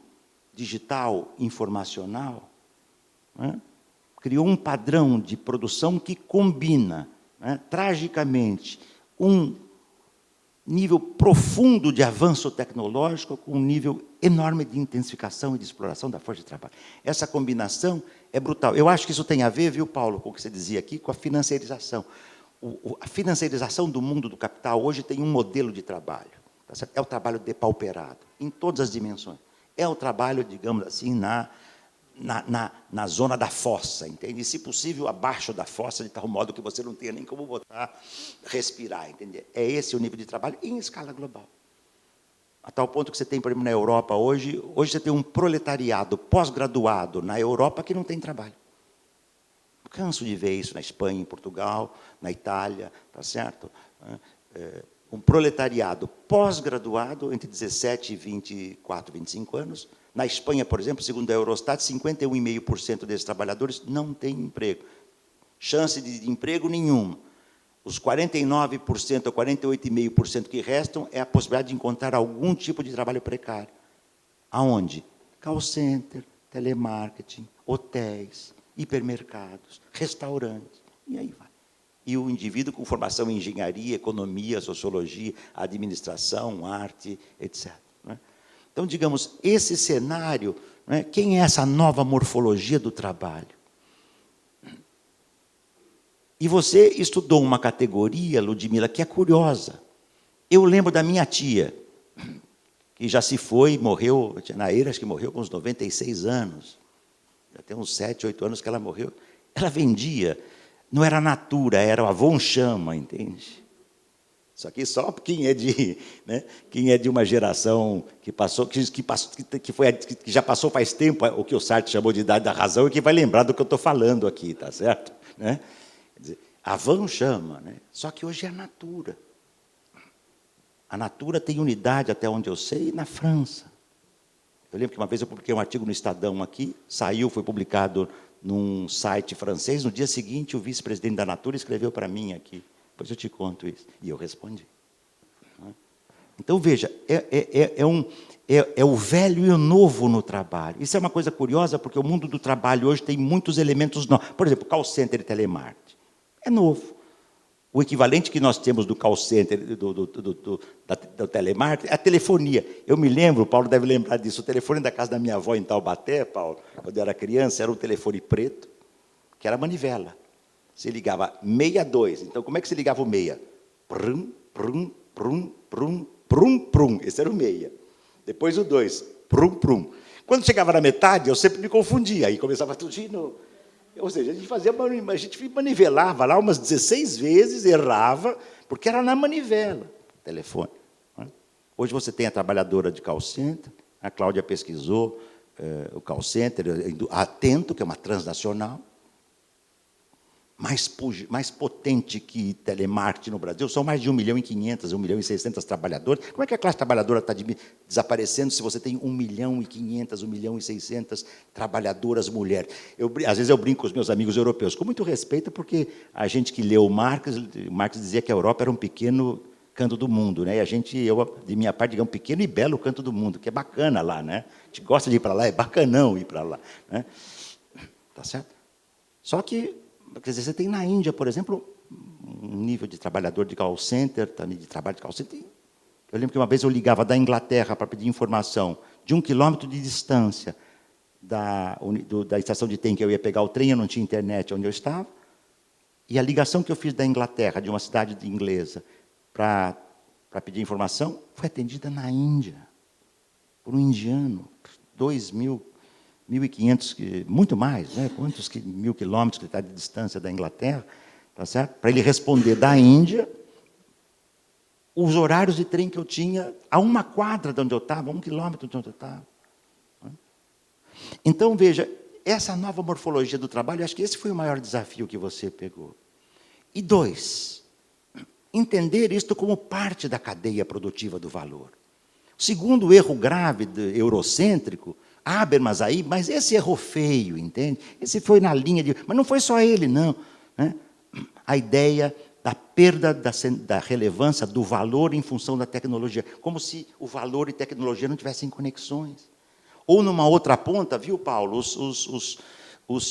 digital, informacional, né, criou um padrão de produção que combina, né, tragicamente, um nível profundo de avanço tecnológico com um nível enorme de intensificação e de exploração da força de trabalho. Essa combinação é brutal. Eu acho que isso tem a ver, viu, Paulo, com o que você dizia aqui, com a financiarização. A financiarização do mundo do capital hoje tem um modelo de trabalho. Tá certo? É o trabalho depauperado, em todas as dimensões. É o trabalho, digamos assim, na zona da fossa, entende? E, se possível, abaixo da fossa, de tal modo que você não tenha nem como botar, respirar, entende? É esse o nível de trabalho em escala global. A tal ponto que você tem, por exemplo, na Europa hoje você tem um proletariado pós-graduado na Europa que não tem trabalho. Canso de ver isso na Espanha, em Portugal, na Itália, tá certo? Um proletariado pós-graduado entre 17 e 24, 25 anos. Na Espanha, por exemplo, segundo a Eurostat, 51,5% desses trabalhadores não têm emprego. Chance de emprego nenhuma. Os 49% ou 48,5% que restam é a possibilidade de encontrar algum tipo de trabalho precário. Aonde? Call center, telemarketing, hotéis, hipermercados, restaurantes, e aí vai. E o indivíduo com formação em engenharia, economia, sociologia, administração, arte, etc. Então, digamos, esse cenário, quem é essa nova morfologia do trabalho? E você estudou uma categoria, Ludmila, que é curiosa. Eu lembro da minha tia, que já se foi, morreu, a tia Naira, acho que morreu com uns 96 anos. Já tem uns 7, 8 anos que ela morreu. Ela vendia, não era Natura, era o Avon Chama, entende? Isso aqui só quem é de uma geração que passou, que já passou faz tempo, o que o Sartre chamou de idade da razão, e que vai lembrar do que eu estou falando aqui, tá certo? Quer dizer, Avon Chama, só que hoje é a Natura. A Natura tem unidade, até onde eu sei, na França. Eu lembro que uma vez eu publiquei um artigo no Estadão aqui, saiu, foi publicado num site francês, no dia seguinte o vice-presidente da Natura escreveu para mim aqui, depois eu te conto isso, e eu respondi. Então, veja, é o velho e o novo no trabalho. Isso é uma coisa curiosa, porque o mundo do trabalho hoje tem muitos elementos novos. Por exemplo, call center e telemarketing. É novo. O equivalente que nós temos do call center, do telemarketing, é a telefonia. Eu me lembro, o Paulo deve lembrar disso, o telefone da casa da minha avó em Taubaté, Paulo, quando eu era criança, era um telefone preto, que era manivela. Você ligava 62. Então, como é que se ligava o 6? Prum, prum, prum, prum, prum, prum. Esse era o 6. Depois o 2, prum, prum. Quando chegava na metade, eu sempre me confundia, aí começava tudo de novo. Ou seja, a gente manivelava lá umas 16 vezes, errava, porque era na manivela, telefone. Hoje você tem a trabalhadora de call center, a Cláudia pesquisou o call center, a Atento, que é uma transnacional, mais potente que telemarketing no Brasil, são mais de 1.500.000, 1.600.000 trabalhadores. Como é que a classe trabalhadora está desaparecendo se você tem 1.500.000, 1.600.000 trabalhadoras mulheres? Às vezes eu brinco com os meus amigos europeus, com muito respeito, porque a gente que leu Marx dizia que a Europa era um pequeno canto do mundo, né? E eu, de minha parte, digo, um pequeno e belo canto do mundo, que é bacana lá, né? A gente gosta de ir para lá, é bacanão ir para lá, né? Tá certo? Só que, quer dizer, você tem na Índia, por exemplo, um nível de trabalhador de call center, também de trabalho de call center. Eu lembro que uma vez eu ligava da Inglaterra para pedir informação de 1 quilômetro de distância da estação de trem que eu ia pegar o trem, eu não tinha internet onde eu estava, e a ligação que eu fiz da Inglaterra, de uma cidade inglesa, para pedir informação, foi atendida na Índia, por um indiano, 1.500, muito mais, né? Quantos 1.000 quilômetros que está de distância da Inglaterra, tá certo? Para ele responder da Índia, os horários de trem que eu tinha, a 1 quadra de onde eu estava, 1 quilômetro de onde eu estava. Então, veja, essa nova morfologia do trabalho, acho que esse foi o maior desafio que você pegou. E 2, entender isto como parte da cadeia produtiva do valor. O segundo erro grave eurocêntrico, Habermas aí, mas esse errou feio, entende? Esse foi na linha de... Mas não foi só ele, não. Né? A ideia da perda da relevância do valor em função da tecnologia, como se o valor e tecnologia não tivessem conexões. Ou numa outra ponta, viu, Paulo,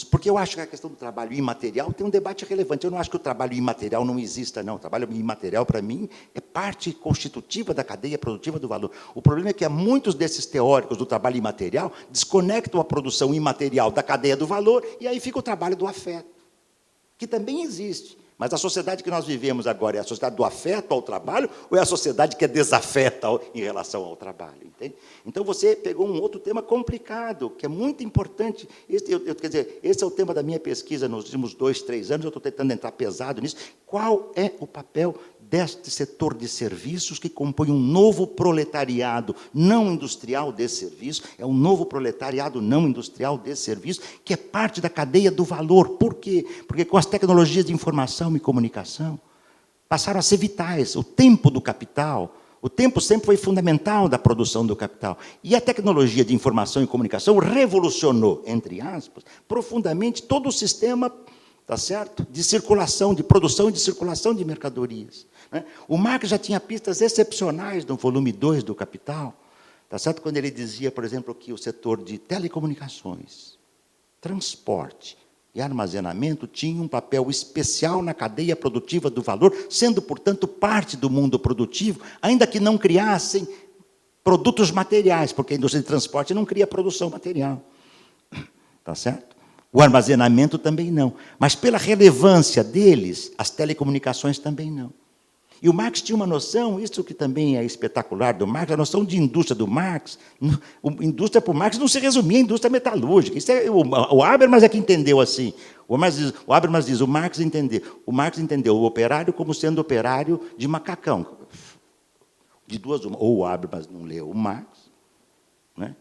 porque eu acho que a questão do trabalho imaterial tem um debate relevante. Eu não acho que o trabalho imaterial não exista, não. O trabalho imaterial, para mim, é parte constitutiva da cadeia produtiva do valor. O problema é que muitos desses teóricos do trabalho imaterial desconectam a produção imaterial da cadeia do valor e aí fica o trabalho do afeto, que também existe, Mas a sociedade que nós vivemos agora é a sociedade do afeto ao trabalho ou é a sociedade que é desafeta em relação ao trabalho? Entende? Então, você pegou um outro tema complicado, que é muito importante. Quer dizer, esse é o tema da minha pesquisa nos últimos 2, 3 anos, eu estou tentando entrar pesado nisso. Qual é o papel deste setor de serviços que compõe um novo proletariado não industrial desse serviço, é um novo proletariado não industrial desse serviço, que é parte da cadeia do valor. Por quê? Porque com as tecnologias de informação e comunicação, passaram a ser vitais. O tempo do capital, o tempo sempre foi fundamental da produção do capital. E a tecnologia de informação e comunicação revolucionou, entre aspas, profundamente todo o sistema, tá certo? De circulação, de produção e de circulação de mercadorias. O Marx já tinha pistas excepcionais no volume 2 do Capital, tá certo? Quando ele dizia, por exemplo, que o setor de telecomunicações, transporte e armazenamento tinha um papel especial na cadeia produtiva do valor, sendo, portanto, parte do mundo produtivo, ainda que não criassem produtos materiais, porque a indústria de transporte não cria produção material. Tá certo? O armazenamento também não. Mas, pela relevância deles, as telecomunicações também não. E o Marx tinha uma noção, isso que também é espetacular do Marx, a noção de indústria do Marx. Indústria para o Marx não se resumia à indústria metalúrgica. Isso é, o Habermas é que entendeu assim. O Habermas diz, o Marx entendeu o operário como sendo operário de macacão. De duas uma. Ou o Habermas não leu o Marx, né?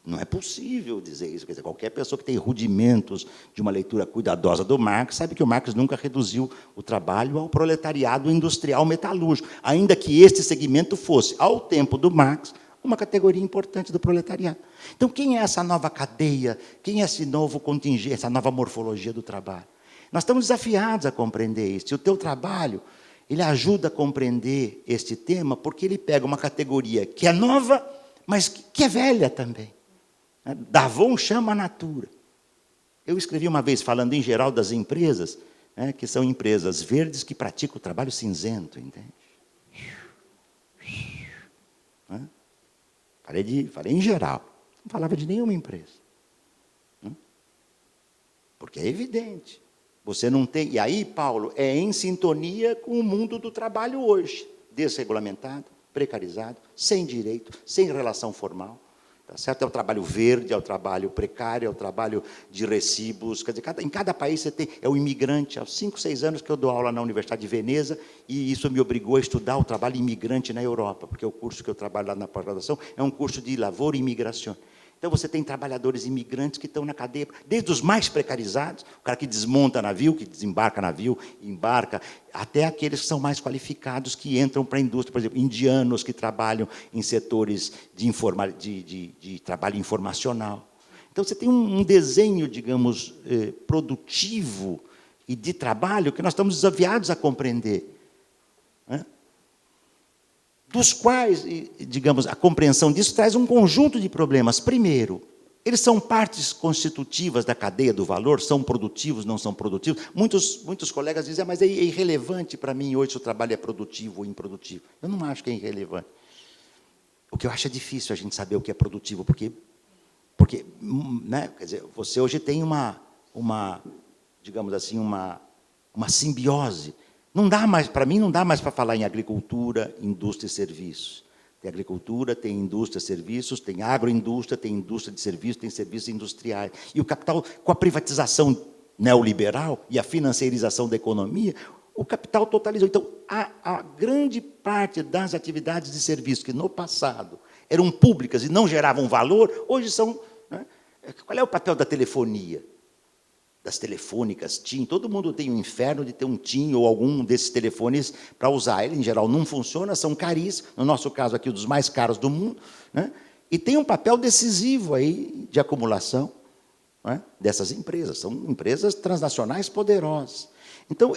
Não é possível dizer isso. Quer dizer, qualquer pessoa que tem rudimentos de uma leitura cuidadosa do Marx sabe que o Marx nunca reduziu o trabalho ao proletariado industrial metalúrgico, ainda que este segmento fosse, ao tempo do Marx, uma categoria importante do proletariado. Então, quem é essa nova cadeia? Quem é esse novo contingente, essa nova morfologia do trabalho? Nós estamos desafiados a compreender isso. E o teu trabalho, ele ajuda a compreender este tema, porque ele pega uma categoria que é nova, mas que é velha também. Davon chama a natura. Eu escrevi uma vez, falando em geral das empresas, que são empresas verdes que praticam o trabalho cinzento, entende? Falei em geral. Não falava de nenhuma empresa. Porque é evidente. Você não tem... E aí, Paulo, é em sintonia com o mundo do trabalho hoje. Desregulamentado, precarizado, sem direito, sem relação formal. Tá certo? É o trabalho verde, é o trabalho precário, é o trabalho de recibos. Quer dizer, em cada país você tem... É o imigrante. Há 5, 6 anos que eu dou aula na Universidade de Veneza e isso me obrigou a estudar o trabalho imigrante na Europa, porque o curso que eu trabalho lá na pós-graduação é um curso de lavoura e imigração. Então, você tem trabalhadores imigrantes que estão na cadeia, desde os mais precarizados, o cara que desmonta navio, que desembarca navio, embarca, até aqueles que são mais qualificados, que entram para a indústria, por exemplo, indianos que trabalham em setores de trabalho informacional. Então, você tem um desenho, digamos, produtivo e de trabalho que nós estamos desafiados a compreender. Dos quais, digamos, a compreensão disso traz um conjunto de problemas. Primeiro, eles são partes constitutivas da cadeia do valor, são produtivos, não são produtivos. Muitos colegas dizem, mas é irrelevante para mim hoje se o trabalho é produtivo ou improdutivo. Eu não acho que é irrelevante. O que eu acho é difícil a gente saber o que é produtivo, porque né, quer dizer, você hoje tem digamos assim, uma simbiose. Não dá mais, para mim, não dá mais para falar em agricultura, indústria e serviços. Tem agricultura, tem indústria, serviços, tem agroindústria, tem indústria de serviços, tem serviços industriais. E o capital, com a privatização neoliberal e a financiarização da economia, o capital totalizou. Então, a grande parte das atividades de serviço que, no passado, eram públicas e não geravam valor, hoje são... Né? Qual é o papel da telefonia? Das telefônicas, TIM, todo mundo tem um inferno de ter um TIM ou algum desses telefones para usar. Ele, em geral, não funciona, são caríssimos, no nosso caso aqui, um dos mais caros do mundo, né? E tem um papel decisivo aí de acumulação, né, dessas empresas. São empresas transnacionais poderosas. Então,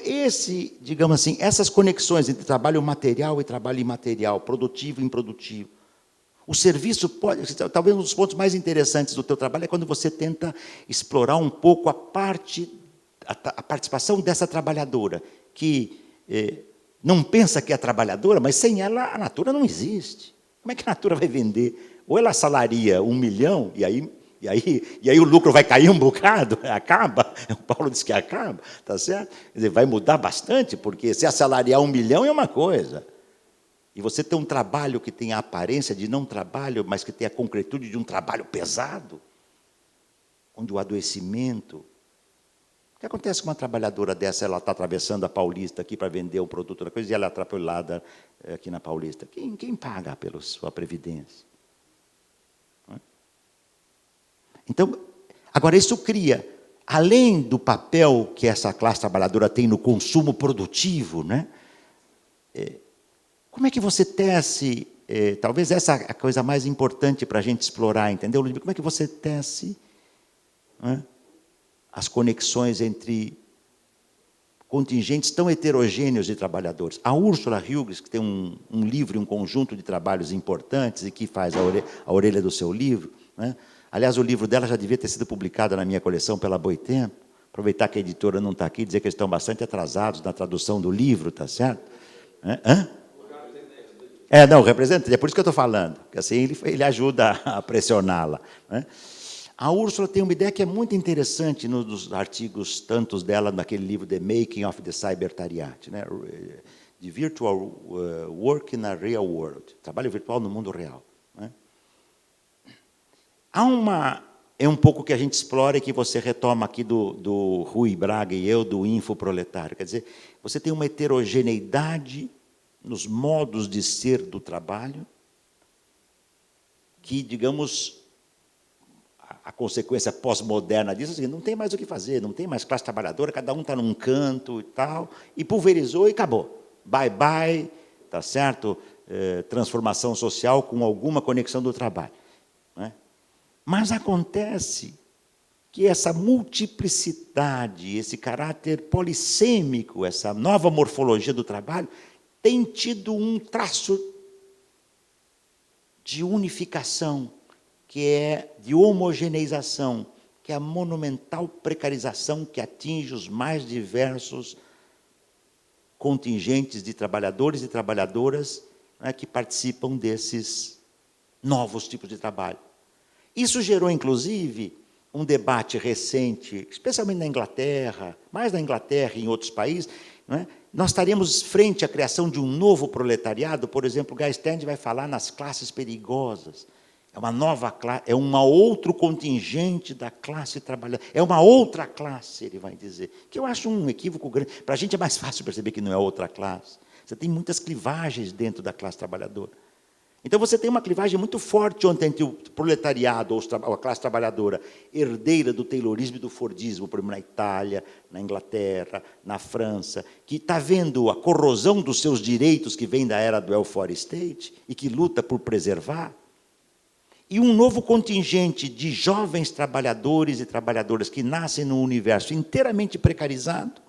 digamos assim, essas conexões entre trabalho material e trabalho imaterial, produtivo e improdutivo, o serviço pode... Talvez um dos pontos mais interessantes do teu trabalho é quando você tenta explorar um pouco a participação dessa trabalhadora, que não pensa que é trabalhadora, mas sem ela a natura não existe. Como é que a natura vai vender? Ou ela salaria 1 milhão, e aí E aí o lucro vai cair um bocado, acaba, o Paulo disse que acaba, tá certo? Quer dizer, vai mudar bastante, porque se assalariar 1 milhão é uma coisa. E você tem um trabalho que tem a aparência de não trabalho, mas que tem a concretude de um trabalho pesado, onde o adoecimento... O que acontece com uma trabalhadora dessa? Ela está atravessando a Paulista aqui para vender um produto, e ela é atrapalhada aqui na Paulista. Quem paga pela sua previdência? Então, agora isso cria, além do papel que essa classe trabalhadora tem no consumo produtivo, né? Como é que você tece, talvez essa é a coisa mais importante para a gente explorar, entendeu, Ludmila? Como é que você tece, né, as conexões entre contingentes tão heterogêneos de trabalhadores? A Úrsula Hughes, que tem um livro e um conjunto de trabalhos importantes e que faz a orelha do seu livro, né? Aliás, o livro dela já devia ter sido publicado na minha coleção pela Boitempo. Aproveitar que a editora não está aqui, dizer que eles estão bastante atrasados na tradução do livro, tá certo? Hã? Não, o representante, é por isso que eu estou falando, porque assim ele ajuda a pressioná-la, né? A Úrsula tem uma ideia que é muito interessante nos artigos tantos dela naquele livro The Making of the Cybertariat, né? The Virtual Work in a Real World, trabalho virtual no mundo real, né? É um pouco que a gente explora e que você retoma aqui do Rui Braga e eu, do Infoproletário. Quer dizer, você tem uma heterogeneidade nos modos de ser do trabalho que, digamos, a consequência pós-moderna disso é assim, não tem mais o que fazer, não tem mais classe trabalhadora, cada um está num canto e tal, e pulverizou e acabou. Bye-bye, tá certo? Transformação social com alguma conexão do trabalho, né? Mas acontece que essa multiplicidade, esse caráter polissêmico, essa nova morfologia do trabalho, tem tido um traço de unificação, que é de homogeneização, que é a monumental precarização que atinge os mais diversos contingentes de trabalhadores e trabalhadoras, né, que participam desses novos tipos de trabalho. Isso gerou, inclusive, um debate recente, especialmente na Inglaterra, mais na Inglaterra e em outros países, não é? Nós estaríamos frente à criação de um novo proletariado. Por exemplo, o Guy Standi vai falar nas classes perigosas. É uma nova classe, é um outro contingente da classe trabalhadora, é uma outra classe, ele vai dizer, que eu acho um equívoco grande. Para a gente é mais fácil perceber que não é outra classe. Você tem muitas clivagens dentro da classe trabalhadora. Então, você tem uma clivagem muito forte entre o proletariado, ou a classe trabalhadora, herdeira do taylorismo e do fordismo, por exemplo, na Itália, na Inglaterra, na França, que está vendo a corrosão dos seus direitos que vem da era do welfare state e que luta por preservar, e um novo contingente de jovens trabalhadores e trabalhadoras que nascem num universo inteiramente precarizado,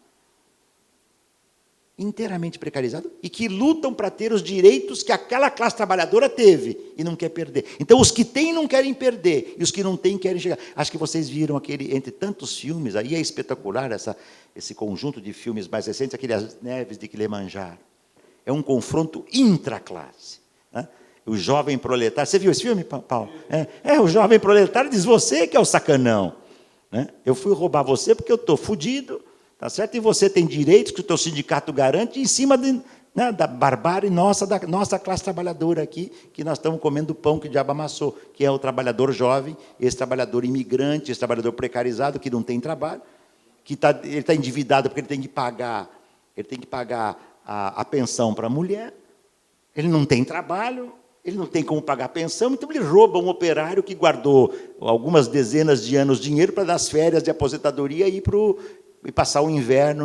e que lutam para ter os direitos que aquela classe trabalhadora teve e não quer perder. Então, os que têm não querem perder, e os que não têm querem chegar. Acho que vocês viram aquele, entre tantos filmes, aí é espetacular esse conjunto de filmes mais recentes, aquele As Neves de Kilimanjaro. É um confronto intraclasse, né? O jovem proletário... Você viu esse filme, Paulo? O jovem proletário diz, você que é o sacanão, né? Eu fui roubar você porque eu estou fodido, tá certo? E você tem direitos que o teu sindicato garante em cima da barbárie da nossa classe trabalhadora aqui, que nós estamos comendo o pão que o diabo amassou, que é o trabalhador jovem, esse trabalhador imigrante, esse trabalhador precarizado, que não tem trabalho, ele está endividado porque ele tem que pagar a pensão para a mulher, ele não tem trabalho, ele não tem como pagar a pensão, então ele rouba um operário que guardou algumas dezenas de anos de dinheiro para dar as férias de aposentadoria e passar o inverno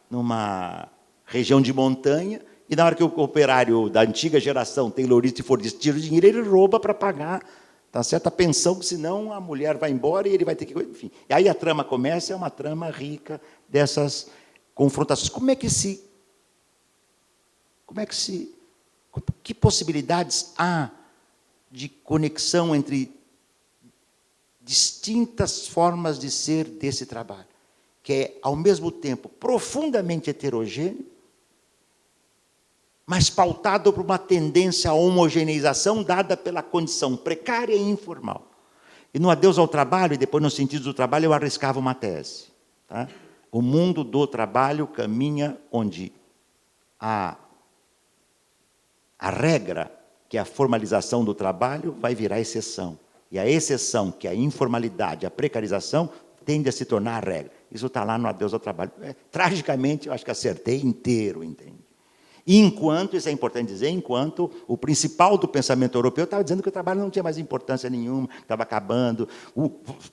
numa região de montanha, e na hora que o operário da antiga geração, taylorista e fordista, tira o dinheiro, ele rouba para pagar, tá certo? A pensão, senão a mulher vai embora e ele vai ter que... Enfim. E aí a trama começa, é uma trama rica dessas confrontações. Que possibilidades há de conexão entre distintas formas de ser desse trabalho, que é, ao mesmo tempo, profundamente heterogêneo, mas pautado por uma tendência à homogeneização dada pela condição precária e informal. E no Adeus ao Trabalho, e depois no Sentido do Trabalho, eu arriscava uma tese. Tá? O mundo do trabalho caminha onde a regra, que é a formalização do trabalho, vai virar exceção. E a exceção, que é a informalidade, a precarização, tende a se tornar a regra. Isso está lá no Adeus ao Trabalho. Tragicamente, eu acho que acertei inteiro, entende? Enquanto, isso é importante dizer, enquanto o principal do pensamento europeu estava dizendo que o trabalho não tinha mais importância nenhuma, estava acabando.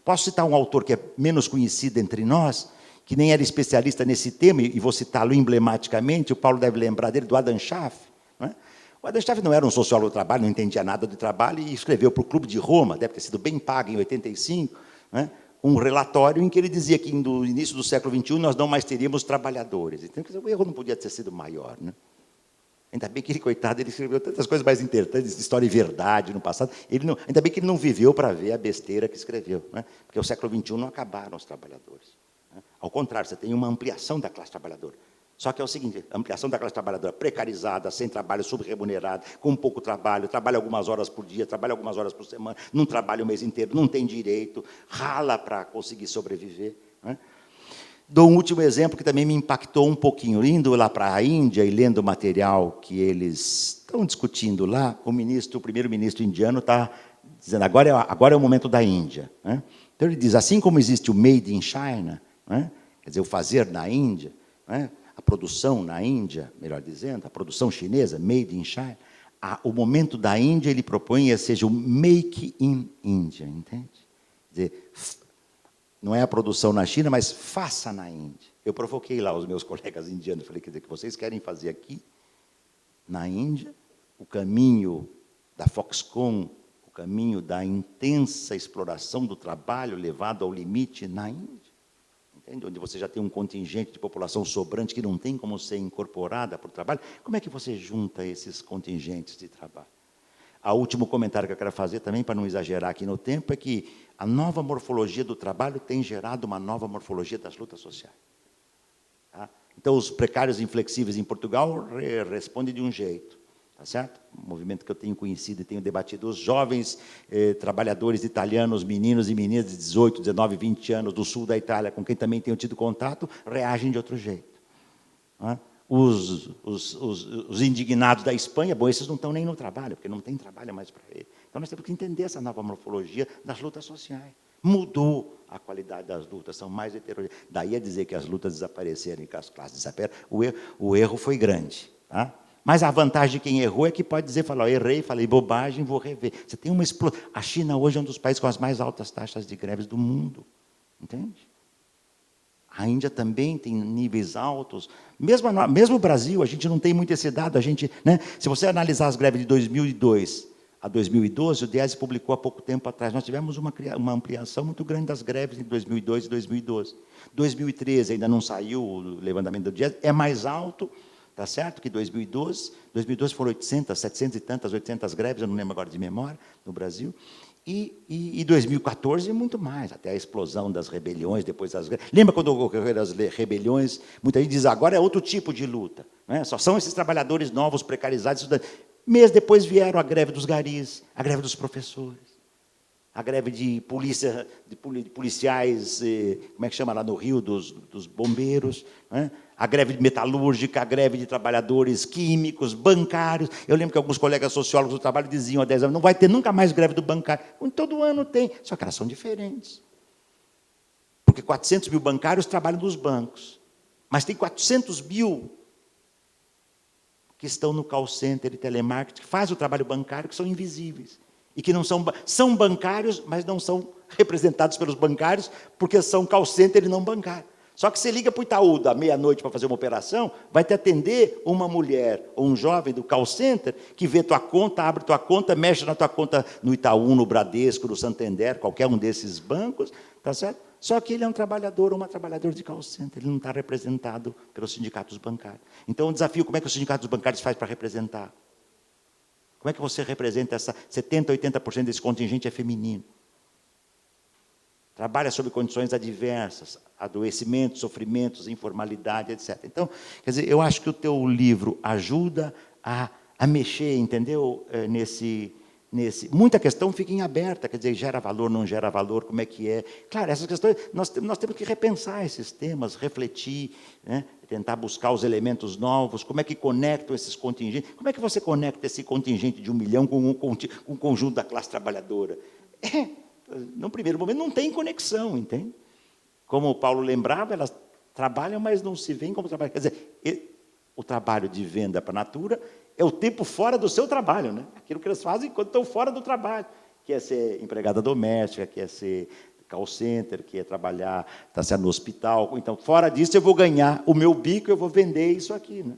Posso citar um autor que é menos conhecido entre nós, que nem era especialista nesse tema, e vou citá-lo emblematicamente, o Paulo deve lembrar dele, do Adam Schaff. Não é? O Adam Schaff não era um sociólogo do trabalho, não entendia nada do trabalho, e escreveu para o Clube de Roma, deve ter sido bem pago em 85, não é? Um relatório em que ele dizia que no início do século XXI nós não mais teríamos trabalhadores. Então, o erro não podia ter sido maior. Né? Ainda bem que ele, coitado, ele escreveu tantas coisas mais interessantes, de história e verdade no passado. Ainda bem que ele não viveu para ver a besteira que escreveu. Né? Porque o século XXI não acabaram os trabalhadores. Né? Ao contrário, você tem uma ampliação da classe trabalhadora. Só que é o seguinte, a ampliação da classe trabalhadora precarizada, sem trabalho, subremunerado, com pouco trabalho, trabalha algumas horas por dia, trabalha algumas horas por semana, não trabalha o mês inteiro, não tem direito, rala para conseguir sobreviver. Né? Dou um último exemplo que também me impactou um pouquinho. Indo lá para a Índia e lendo o material que eles estão discutindo lá, o primeiro-ministro indiano está dizendo, agora é o momento da Índia. Né? Então ele diz, assim como existe o Made in China, né? Quer dizer, o fazer na Índia, né? A produção na Índia, melhor dizendo, a produção chinesa, Made in China, o momento da Índia, ele propõe, seja o Make in India, entende? Quer dizer, não é a produção na China, mas faça na Índia. Eu provoquei lá os meus colegas indianos, falei, quer dizer, que vocês querem fazer aqui, na Índia, o caminho da Foxconn, o caminho da intensa exploração do trabalho levado ao limite na Índia, entende? Onde você já tem um contingente de população sobrante que não tem como ser incorporada para o trabalho. Como é que você junta esses contingentes de trabalho? O último comentário que eu quero fazer também, para não exagerar aqui no tempo, é que a nova morfologia do trabalho tem gerado uma nova morfologia das lutas sociais. Tá? Então, os precários inflexíveis em Portugal respondem de um jeito, tá certo? Um movimento que eu tenho conhecido e tenho debatido. Os jovens trabalhadores italianos, meninos e meninas de 18, 19, 20 anos, do sul da Itália, com quem também tenho tido contato, reagem de outro jeito. Tá? Os indignados da Espanha, bom, esses não estão nem no trabalho, porque não tem trabalho mais para eles. Então, nós temos que entender essa nova morfologia das lutas sociais. Mudou a qualidade das lutas, são mais heterogêneas. Daí a dizer que as lutas desapareceram e que as classes desapareceram, o erro foi grande. Tá? Mas a vantagem de quem errou é que pode dizer, falar, errei, falei bobagem, vou rever. Você tem uma explosão. A China hoje é um dos países com as mais altas taxas de greves do mundo. Entende? A Índia também tem níveis altos. Mesmo o Brasil, a gente não tem muito esse dado. Né? Se você analisar as greves de 2002 a 2012, o Diese publicou há pouco tempo atrás, nós tivemos uma ampliação muito grande das greves em 2002 e 2012. 2013 ainda não saiu o levantamento do Diese, é mais alto, tá certo, que 2012. 2012 foram 800, 700 e tantas, 800 greves, eu não lembro agora de memória, no Brasil. E 2014, muito mais, até a explosão das rebeliões, depois das greves. Lembra quando ocorreram as rebeliões? Muita gente diz, agora é outro tipo de luta. Né? Só são esses trabalhadores novos, precarizados. Mês depois vieram a greve dos garis, a greve dos professores, a greve de polícia, de policiais, como é que chama lá no Rio, dos bombeiros, né? A greve metalúrgica, a greve de trabalhadores químicos, bancários. Eu lembro que alguns colegas sociólogos do trabalho diziam há 10 anos, não vai ter nunca mais greve do bancário. Todo ano tem, só que elas são diferentes. Porque 400 mil bancários trabalham nos bancos, mas tem 400 mil que estão no call center e telemarketing, que fazem o trabalho bancário, que são invisíveis. E que não são bancários, mas não são representados pelos bancários, porque são call center e não bancário. Só que você liga para o Itaú da meia-noite para fazer uma operação, vai te atender uma mulher ou um jovem do call center que vê tua conta, abre tua conta, mexe na tua conta no Itaú, no Bradesco, no Santander, qualquer um desses bancos, tá certo? Só que ele é um trabalhador ou uma trabalhadora de call center, ele não está representado pelos sindicatos bancários. Então, o desafio, como é que os sindicatos bancários faz para representar? Como é que você representa essa 70%, 80% desse contingente é feminino? Trabalha sob condições adversas, adoecimentos, sofrimentos, informalidade, etc. Então, quer dizer, eu acho que o teu livro ajuda a mexer, entendeu? Muita questão fica em aberta, quer dizer, gera valor, não gera valor, como é que é. Claro, essas questões, nós temos que repensar esses temas, refletir, né? Tentar buscar os elementos novos, como é que conectam esses contingentes, como é que você conecta esse contingente de 1 milhão com o conjunto da classe trabalhadora? No primeiro momento não tem conexão, entende? Como o Paulo lembrava, elas trabalham, mas não se veem como trabalham. Quer dizer, o trabalho de venda para a Natura é o tempo fora do seu trabalho, né? Aquilo que eles fazem quando estão fora do trabalho, que é ser empregada doméstica, que é ser call center, que é trabalhar, está sendo no hospital. Então, fora disso, eu vou ganhar o meu bico, eu vou vender isso aqui, né?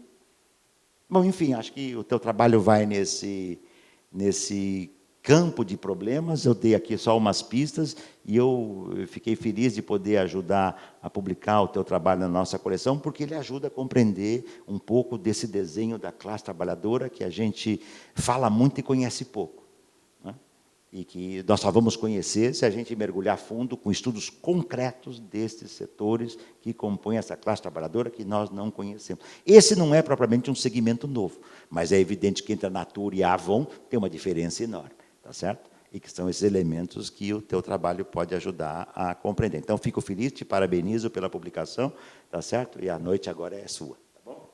Bom, enfim, acho que o teu trabalho vai nesse campo de problemas. Eu dei aqui só umas pistas e eu fiquei feliz de poder ajudar a publicar o teu trabalho na nossa coleção, porque ele ajuda a compreender um pouco desse desenho da classe trabalhadora que a gente fala muito e conhece pouco, né? E que nós só vamos conhecer se a gente mergulhar fundo com estudos concretos destes setores que compõem essa classe trabalhadora que nós não conhecemos. Esse não é propriamente um segmento novo, mas é evidente que entre a Natura e a Avon tem uma diferença enorme. Tá certo? E que são esses elementos que o teu trabalho pode ajudar a compreender. Então, fico feliz, te parabenizo pela publicação, tá certo? E a noite agora é sua. Tá bom?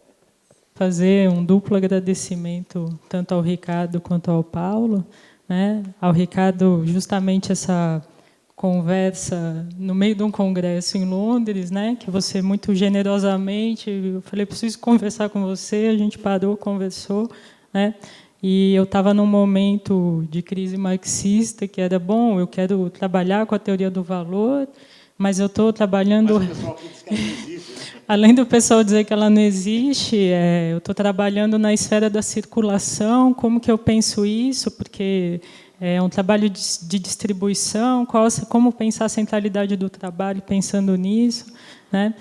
Fazer um duplo agradecimento tanto ao Ricardo quanto ao Paulo, né? Ao Ricardo, justamente essa conversa no meio de um congresso em Londres, né? Que você muito generosamente, eu falei, preciso conversar com você, a gente parou, conversou, né? E eu estava num momento de crise marxista, que era, bom, eu quero trabalhar com a teoria do valor, mas eu estou trabalhando... Mas o pessoal diz que ela não existe, né? Além do pessoal dizer que ela não existe, eu estou trabalhando na esfera da circulação, como que eu penso isso, porque é um trabalho de distribuição, como pensar a centralidade do trabalho pensando nisso, né?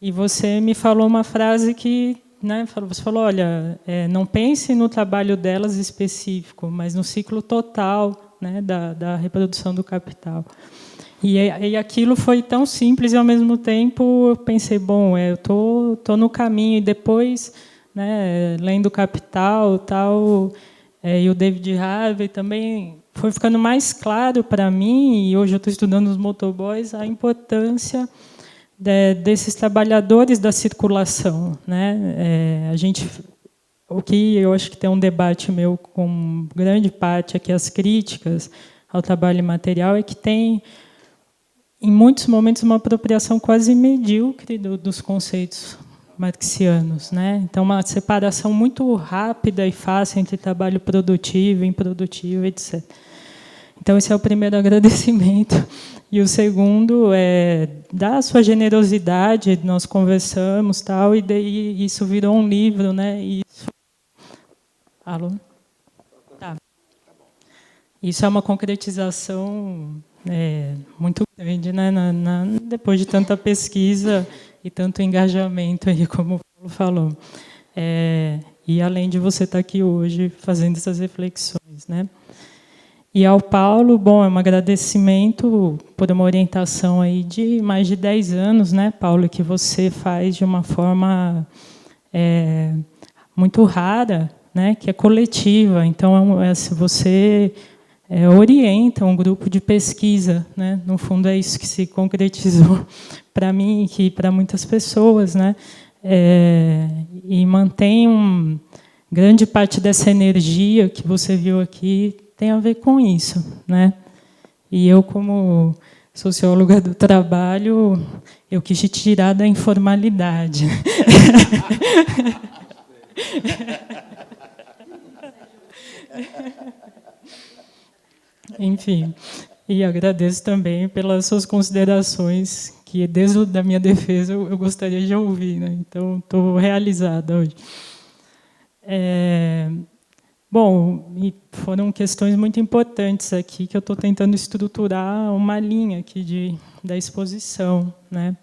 E você me falou uma frase que... né, você falou, olha, não pense no trabalho delas específico, mas no ciclo total, né, da reprodução do capital. E aquilo foi tão simples e, ao mesmo tempo, eu pensei, bom, eu tô no caminho. E depois, né, lendo Capital, tal, e o David Harvey também, foi ficando mais claro para mim, e hoje eu estou estudando os motoboys, a importância desses trabalhadores da circulação, né? O que eu acho que tem um debate meu com grande parte aqui, as críticas ao trabalho material, é que tem, em muitos momentos, uma apropriação quase medíocre dos conceitos marxianos, né? Então, uma separação muito rápida e fácil entre trabalho produtivo, improdutivo, etc. Então, esse é o primeiro agradecimento. E o segundo é da sua generosidade, nós conversamos, tal, e daí isso virou um livro, né? E isso... Alô? Tá. Isso é uma concretização muito grande, né? Depois de tanta pesquisa e tanto engajamento, aí, como o Paulo falou. E além de você estar aqui hoje fazendo essas reflexões, né? E ao Paulo, bom, é um agradecimento por uma orientação aí de mais de 10 anos, né, Paulo, que você faz de uma forma muito rara, né, que é coletiva. Então, se você orienta um grupo de pesquisa, né, no fundo é isso que se concretizou para mim e para muitas pessoas, né, e mantém grande parte dessa energia que você viu aqui tem a ver com isso, né? E eu, como socióloga do trabalho, eu quis te tirar da informalidade. Enfim, e agradeço também pelas suas considerações, que desde a minha defesa eu gostaria de ouvir, né? Então, estou realizada hoje. Bom, e foram questões muito importantes aqui que eu estou tentando estruturar uma linha aqui da exposição, né?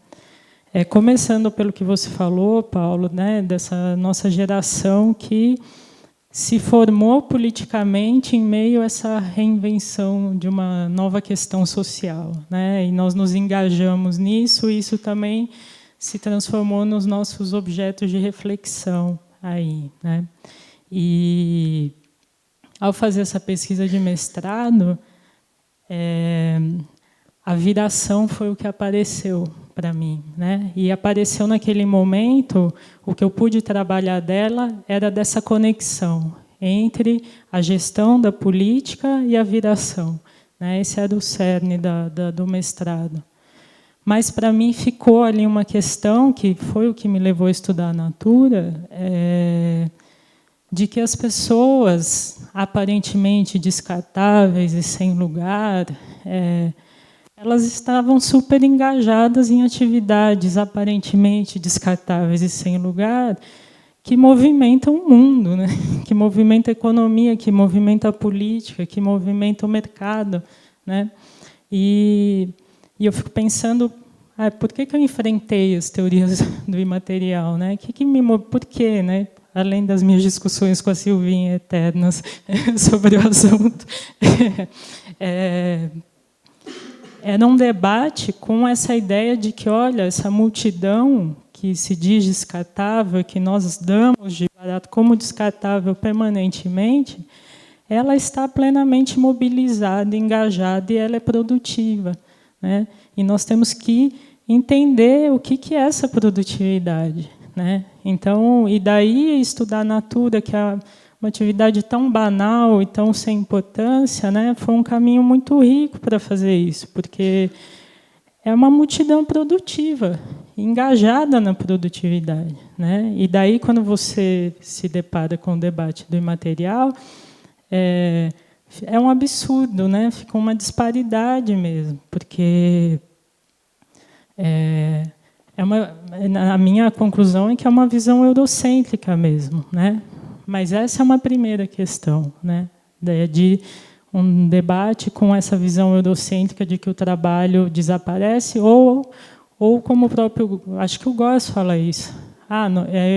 Começando pelo que você falou, Paulo, né, dessa nossa geração que se formou politicamente em meio a essa reinvenção de uma nova questão social, né? E nós nos engajamos nisso, e isso também se transformou nos nossos objetos de reflexão aí, né? E ao fazer essa pesquisa de mestrado, a viração foi o que apareceu para mim, né? E apareceu naquele momento, o que eu pude trabalhar dela era dessa conexão entre a gestão da política e a viração, né? Esse era o cerne do mestrado. Mas, para mim, ficou ali uma questão, que foi o que me levou a estudar a Natura, de que as pessoas, aparentemente descartáveis e sem lugar, elas estavam super engajadas em atividades aparentemente descartáveis e sem lugar, que movimentam o mundo, né? Que movimentam a economia, que movimentam a política, que movimentam o mercado, né? E eu fico pensando, por que eu enfrentei as teorias do imaterial, né? Por quê, né? Além das minhas discussões com a Silvinha eternas sobre o assunto, era um debate com essa ideia de que, olha, essa multidão que se diz descartável, que nós damos de barato como descartável permanentemente, ela está plenamente mobilizada, engajada, e ela é produtiva, né? E nós temos que entender o que é essa produtividade, né? Então, e daí estudar a Natura, que é uma atividade tão banal e tão sem importância, né? Foi um caminho muito rico para fazer isso, porque é uma multidão produtiva, engajada na produtividade, né? E daí, quando você se depara com o debate do imaterial, é um absurdo, né? Fica uma disparidade mesmo, porque a minha conclusão é que é uma visão eurocêntrica mesmo, né? Mas essa é uma primeira questão, né? De um debate com essa visão eurocêntrica de que o trabalho desaparece, ou como o próprio... Acho que o Góes fala isso.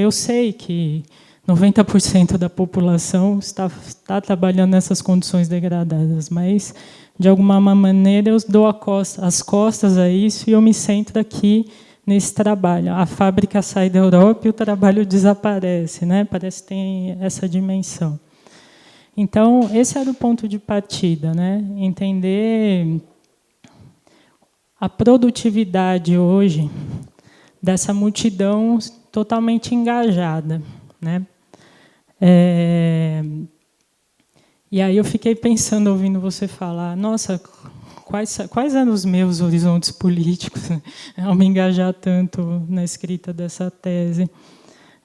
Eu sei que 90% da população está trabalhando nessas condições degradadas, mas, de alguma maneira, eu dou as costas a isso e eu me centro aqui nesse trabalho. A fábrica sai da Europa e o trabalho desaparece, né? Parece que tem essa dimensão. Então, esse era o ponto de partida, né? Entender a produtividade hoje dessa multidão totalmente engajada, né? E aí eu fiquei pensando, ouvindo você falar, nossa, quais eram os meus horizontes políticos ao me engajar tanto na escrita dessa tese?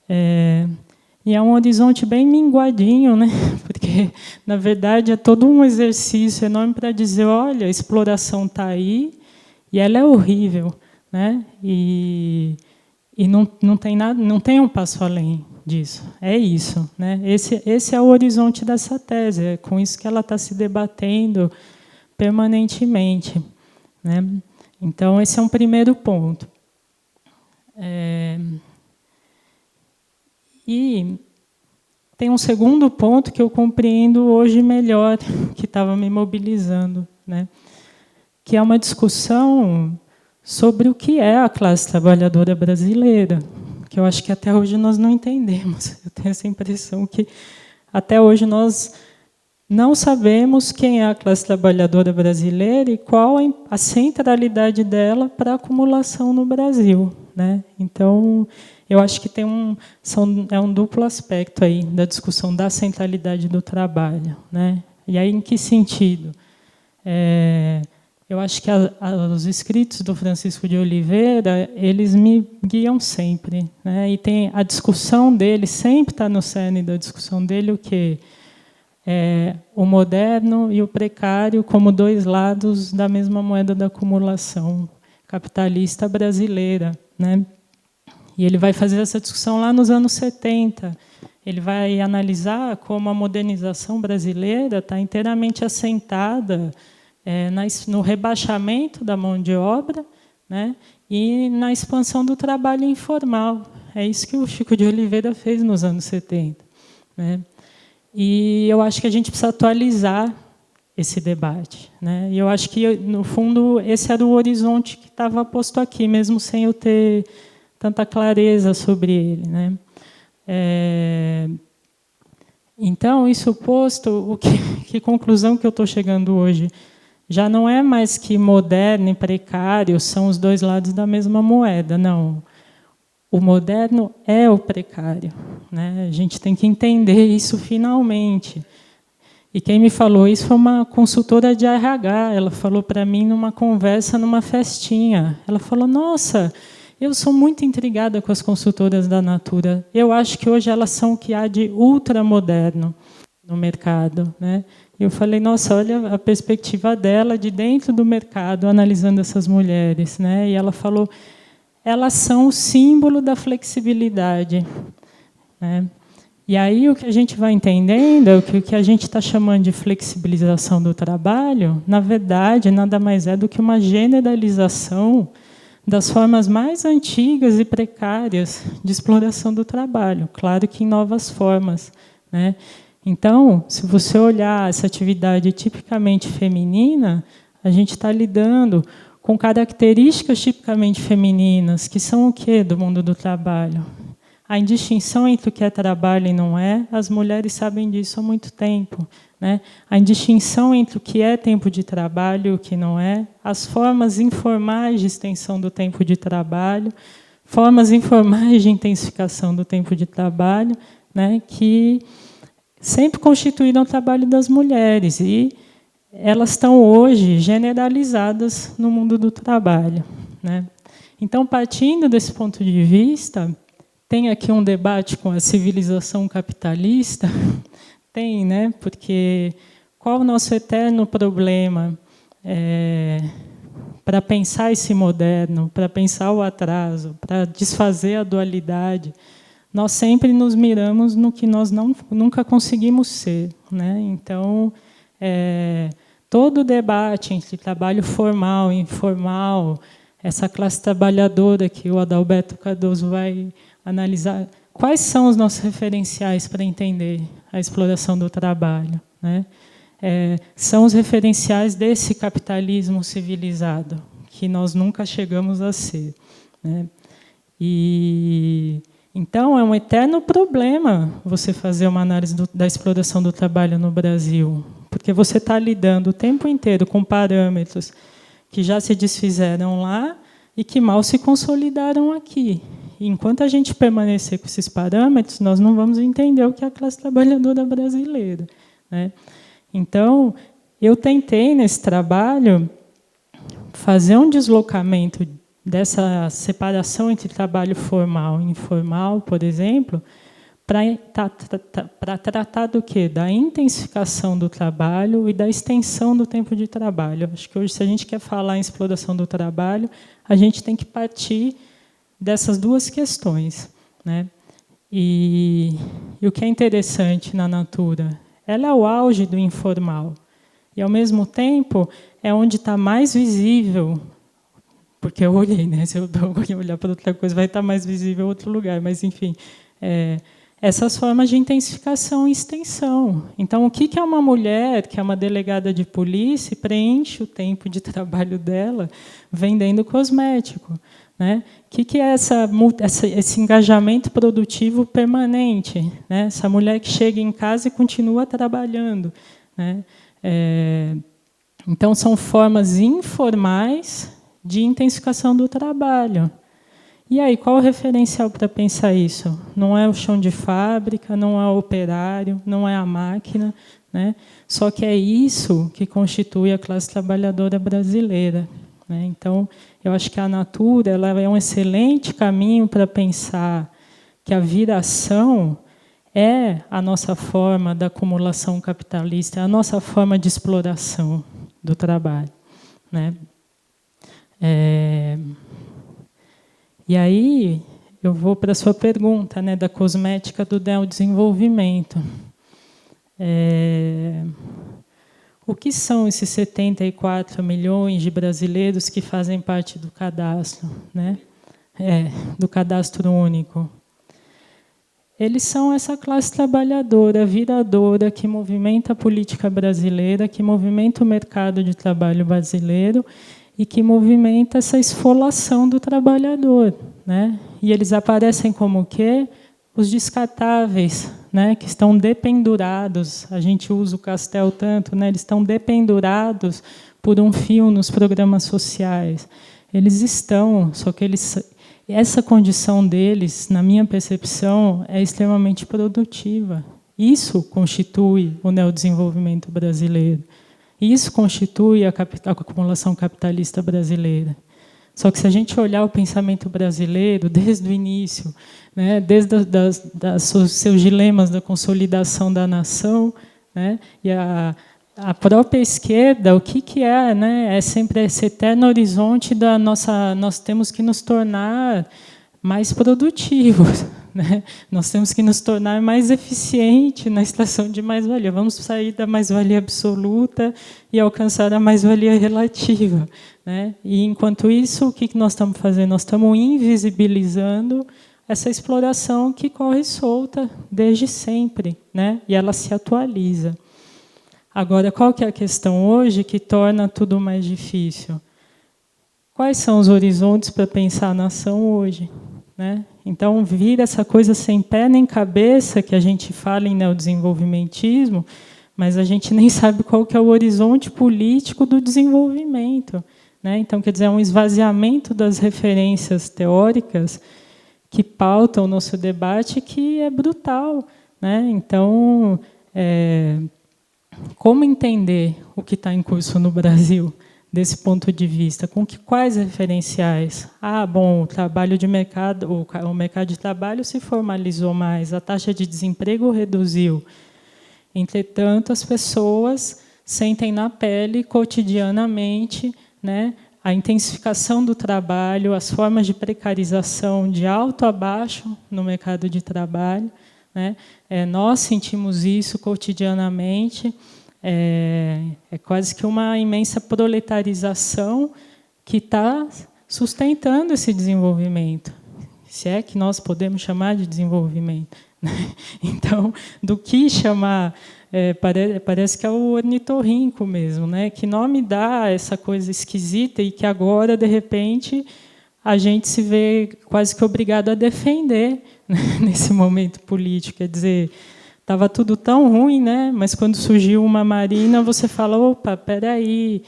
E é um horizonte bem minguadinho, né? Porque, na verdade, é todo um exercício enorme para dizer, olha, a exploração está aí e ela é horrível, né? E não tem nada, não tem um passo além disso. É isso, né? Esse é o horizonte dessa tese. É com isso que ela está se debatendo permanentemente, né? Então, esse é um primeiro ponto. E tem um segundo ponto que eu compreendo hoje melhor, que estava me mobilizando, né? Que é uma discussão sobre o que é a classe trabalhadora brasileira, que eu acho que até hoje nós não entendemos. Eu tenho essa impressão que até hoje nós não sabemos quem é a classe trabalhadora brasileira e qual a centralidade dela para a acumulação no Brasil, né? Então, eu acho que tem um duplo aspecto aí da discussão da centralidade do trabalho, né? E aí, em que sentido? Eu acho que os escritos do Francisco de Oliveira, eles me guiam sempre, né? E tem a discussão dele, sempre está no cerne da discussão dele o quê? O moderno e o precário como dois lados da mesma moeda da acumulação capitalista brasileira, né? E ele vai fazer essa discussão lá nos anos 70. Ele vai analisar como a modernização brasileira está inteiramente assentada no rebaixamento da mão de obra, né, e na expansão do trabalho informal. É isso que o Chico de Oliveira fez nos anos 70. Né? E eu acho que a gente precisa atualizar esse debate, né? E eu acho que, no fundo, esse era o horizonte que estava posto aqui, mesmo sem eu ter tanta clareza sobre ele, né? Então, isso posto, que conclusão que eu estou chegando hoje? Já não é mais que moderno e precário são os dois lados da mesma moeda, não. O moderno é o precário, né? A gente tem que entender isso finalmente. E quem me falou isso foi uma consultora de RH. Ela falou para mim numa conversa, numa festinha. Ela falou, nossa, eu sou muito intrigada com as consultoras da Natura. Eu acho que hoje elas são o que há de ultramoderno no mercado, né? E eu falei, nossa, olha a perspectiva dela de dentro do mercado, analisando essas mulheres, né? E ela falou, elas são o símbolo da flexibilidade, né? E aí o que a gente vai entendendo é que o que a gente está chamando de flexibilização do trabalho, na verdade, nada mais é do que uma generalização das formas mais antigas e precárias de exploração do trabalho, claro que em novas formas, né? Então, se você olhar essa atividade tipicamente feminina, a gente está lidando com características tipicamente femininas, que são o quê do mundo do trabalho? A indistinção entre o que é trabalho e não é, as mulheres sabem disso há muito tempo, né? A indistinção entre o que é tempo de trabalho e o que não é, as formas informais de extensão do tempo de trabalho, formas informais de intensificação do tempo de trabalho, né? Que sempre constituíram o trabalho das mulheres e elas estão hoje generalizadas no mundo do trabalho, né? Então, partindo desse ponto de vista, tem aqui um debate com a civilização capitalista, tem, né? Porque qual o nosso eterno problema para pensar esse moderno, para pensar o atraso, para desfazer a dualidade? Nós sempre nos miramos no que nós nunca conseguimos ser, né? Então, todo o debate entre trabalho formal e informal, essa classe trabalhadora que o Adalberto Cardoso vai analisar, quais são os nossos referenciais para entender a exploração do trabalho, né? São os referenciais desse capitalismo civilizado, que nós nunca chegamos a ser, né? E então é um eterno problema você fazer uma análise da exploração do trabalho no Brasil, porque você está lidando o tempo inteiro com parâmetros que já se desfizeram lá e que mal se consolidaram aqui. E enquanto a gente permanecer com esses parâmetros, nós não vamos entender o que é a classe trabalhadora brasileira, né? Então, eu tentei, nesse trabalho, fazer um deslocamento dessa separação entre trabalho formal e informal, por exemplo, para tratar do quê? Da intensificação do trabalho e da extensão do tempo de trabalho. Acho que hoje, se a gente quer falar em exploração do trabalho, a gente tem que partir dessas duas questões, né? E o que é interessante na Natura? Ela é o auge do informal. E, ao mesmo tempo, é onde está mais visível, porque eu olhei, né? Se eu olhar para outra coisa, vai estar mais visível em outro lugar. Mas, enfim, essas formas de intensificação e extensão. Então, o que é uma mulher, que é uma delegada de polícia, preenche o tempo de trabalho dela vendendo cosmético, né? O que é esse engajamento produtivo permanente, né? Essa mulher que chega em casa e continua trabalhando, né? Então, são formas informais de intensificação do trabalho. E aí, qual o referencial para pensar isso? Não é o chão de fábrica, não é o operário, não é a máquina, né? Só que é isso que constitui a classe trabalhadora brasileira, né? Então, eu acho que a Natura ela é um excelente caminho para pensar que a viração é a nossa forma da acumulação capitalista, é a nossa forma de exploração do trabalho, né? E aí eu vou para a sua pergunta, né, da cosmética do neodesenvolvimento. O que são esses 74 milhões de brasileiros que fazem parte do cadastro, né? Do cadastro único? Eles são essa classe trabalhadora, viradora, que movimenta a política brasileira, que movimenta o mercado de trabalho brasileiro e que movimenta essa esfolação do trabalhador, né? E eles aparecem como o quê? Os descartáveis né, que estão dependurados, a gente usa o Castel tanto, né, eles estão dependurados por um fio nos programas sociais. Eles estão, só que essa condição deles, na minha percepção, é extremamente produtiva. Isso constitui o neodesenvolvimento brasileiro. Isso constitui a acumulação capitalista brasileira. Só que se a gente olhar o pensamento brasileiro desde o início, né, desde os seus dilemas da consolidação da nação, né, e a própria esquerda, o que é, né, é sempre esse eterno horizonte da nossa. Nós temos que nos tornar mais produtivos, né? Nós temos que nos tornar mais eficientes na extração de mais-valia. Vamos sair da mais-valia absoluta e alcançar a mais-valia relativa, né? E, enquanto isso, o que nós estamos fazendo? Nós estamos invisibilizando essa exploração que corre solta desde sempre, né? E ela se atualiza. Agora, qual que é a questão hoje que torna tudo mais difícil? Quais são os horizontes para pensar a nação hoje? Né? Então, vira essa coisa sem pé nem cabeça, que a gente fala em neodesenvolvimentismo, mas a gente nem sabe qual que é o horizonte político do desenvolvimento. Né? Então, quer dizer, é um esvaziamento das referências teóricas que pautam o nosso debate, que é brutal. Né? Então, como entender o que está em curso no Brasil? Desse ponto de vista, com quais referenciais? Bom, o trabalho de mercado, o mercado de trabalho se formalizou mais, a taxa de desemprego reduziu. Entretanto, as pessoas sentem na pele cotidianamente, né, a intensificação do trabalho, as formas de precarização de alto a baixo no mercado de trabalho, né? Nós sentimos isso cotidianamente. É quase que uma imensa proletarização que está sustentando esse desenvolvimento, se é que nós podemos chamar de desenvolvimento. Então, do que chamar, parece que é o ornitorrinco mesmo, né? Que nome dá essa coisa esquisita e que agora, de repente, a gente se vê quase que obrigado a defender, né, nesse momento político, quer dizer, estava tudo tão ruim, né? Mas quando surgiu uma Marina, você fala, opa, espera aí,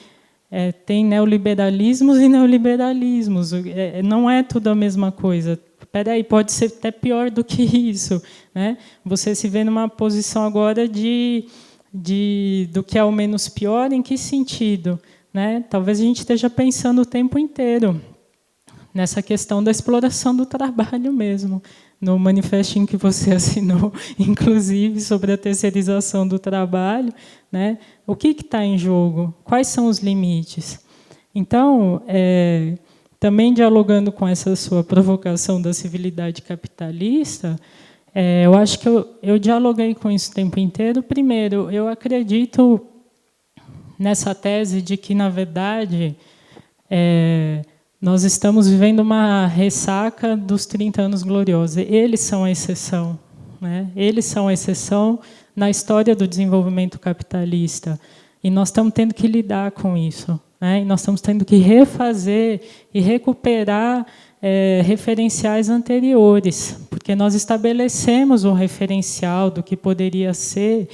tem neoliberalismos e neoliberalismos, não é tudo a mesma coisa. Espera aí, pode ser até pior do que isso. Né? Você se vê numa posição agora do que é o menos pior, em que sentido? Né? Talvez a gente esteja pensando o tempo inteiro nessa questão da exploração do trabalho mesmo. No manifestinho que você assinou, inclusive, sobre a terceirização do trabalho, né? O que está em jogo? Quais são os limites? Então, também dialogando com essa sua provocação da civilidade capitalista, eu acho que eu dialoguei com isso o tempo inteiro. Primeiro, eu acredito nessa tese de que, na verdade, nós estamos vivendo uma ressaca dos 30 anos gloriosos. Eles são a exceção. Né? Eles são a exceção na história do desenvolvimento capitalista. E nós estamos tendo que lidar com isso. Né? E nós estamos tendo que refazer e recuperar referenciais anteriores, porque nós estabelecemos um referencial do que poderia ser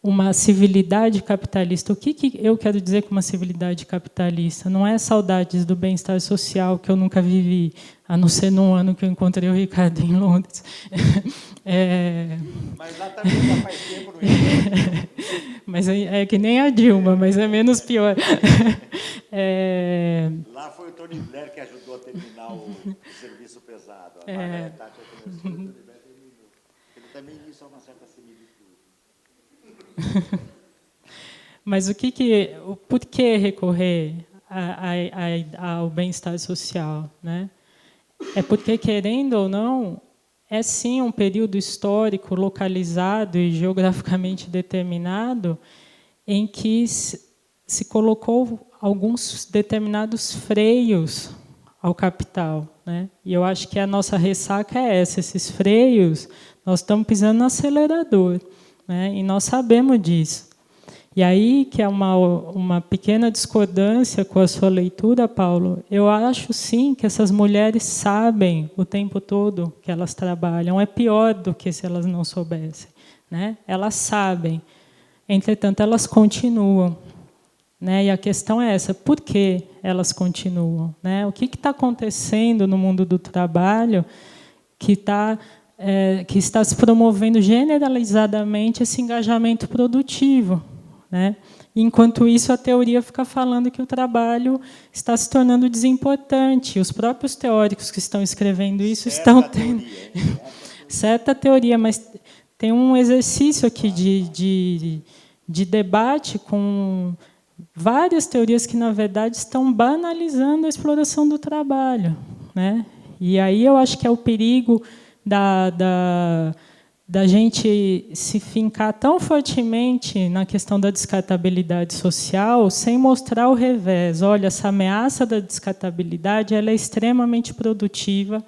uma civilidade capitalista. O que eu quero dizer com uma civilidade capitalista? Não é saudades do bem-estar social que eu nunca vivi, a não ser num ano que eu encontrei o Ricardo em Londres. Mas lá também já faz tempo, não é? Mas é que nem a Dilma, mas é menos pior. Lá foi o Tony Blair que ajudou a terminar o serviço pesado. A Margaret Thatcher começou, o Tony Blair terminou. Ele também disse uma certa similitude. Mas por que recorrer ao bem-estar social? Né? É porque, querendo ou não, é sim um período histórico localizado e geograficamente determinado em que se colocou alguns determinados freios ao capital. Né? E eu acho que a nossa ressaca é essa, esses freios, nós estamos pisando no acelerador. Né? E nós sabemos disso. E aí, que é uma pequena discordância com a sua leitura, Paulo, eu acho sim que essas mulheres sabem o tempo todo que elas trabalham. É pior do que se elas não soubessem, né? Elas sabem. Entretanto, elas continuam. Né? E a questão é essa, por que elas continuam? Né? O que está acontecendo no mundo do trabalho que está se promovendo generalizadamente esse engajamento produtivo? Né? Enquanto isso, a teoria fica falando que o trabalho está se tornando desimportante. Os próprios teóricos que estão escrevendo isso estão tendo certa teoria, mas tem um exercício aqui de debate com várias teorias que, na verdade, estão banalizando a exploração do trabalho. Né? E aí eu acho que é o perigo da gente se fincar tão fortemente na questão da descartabilidade social, sem mostrar o revés. Olha, essa ameaça da descartabilidade ela é extremamente produtiva.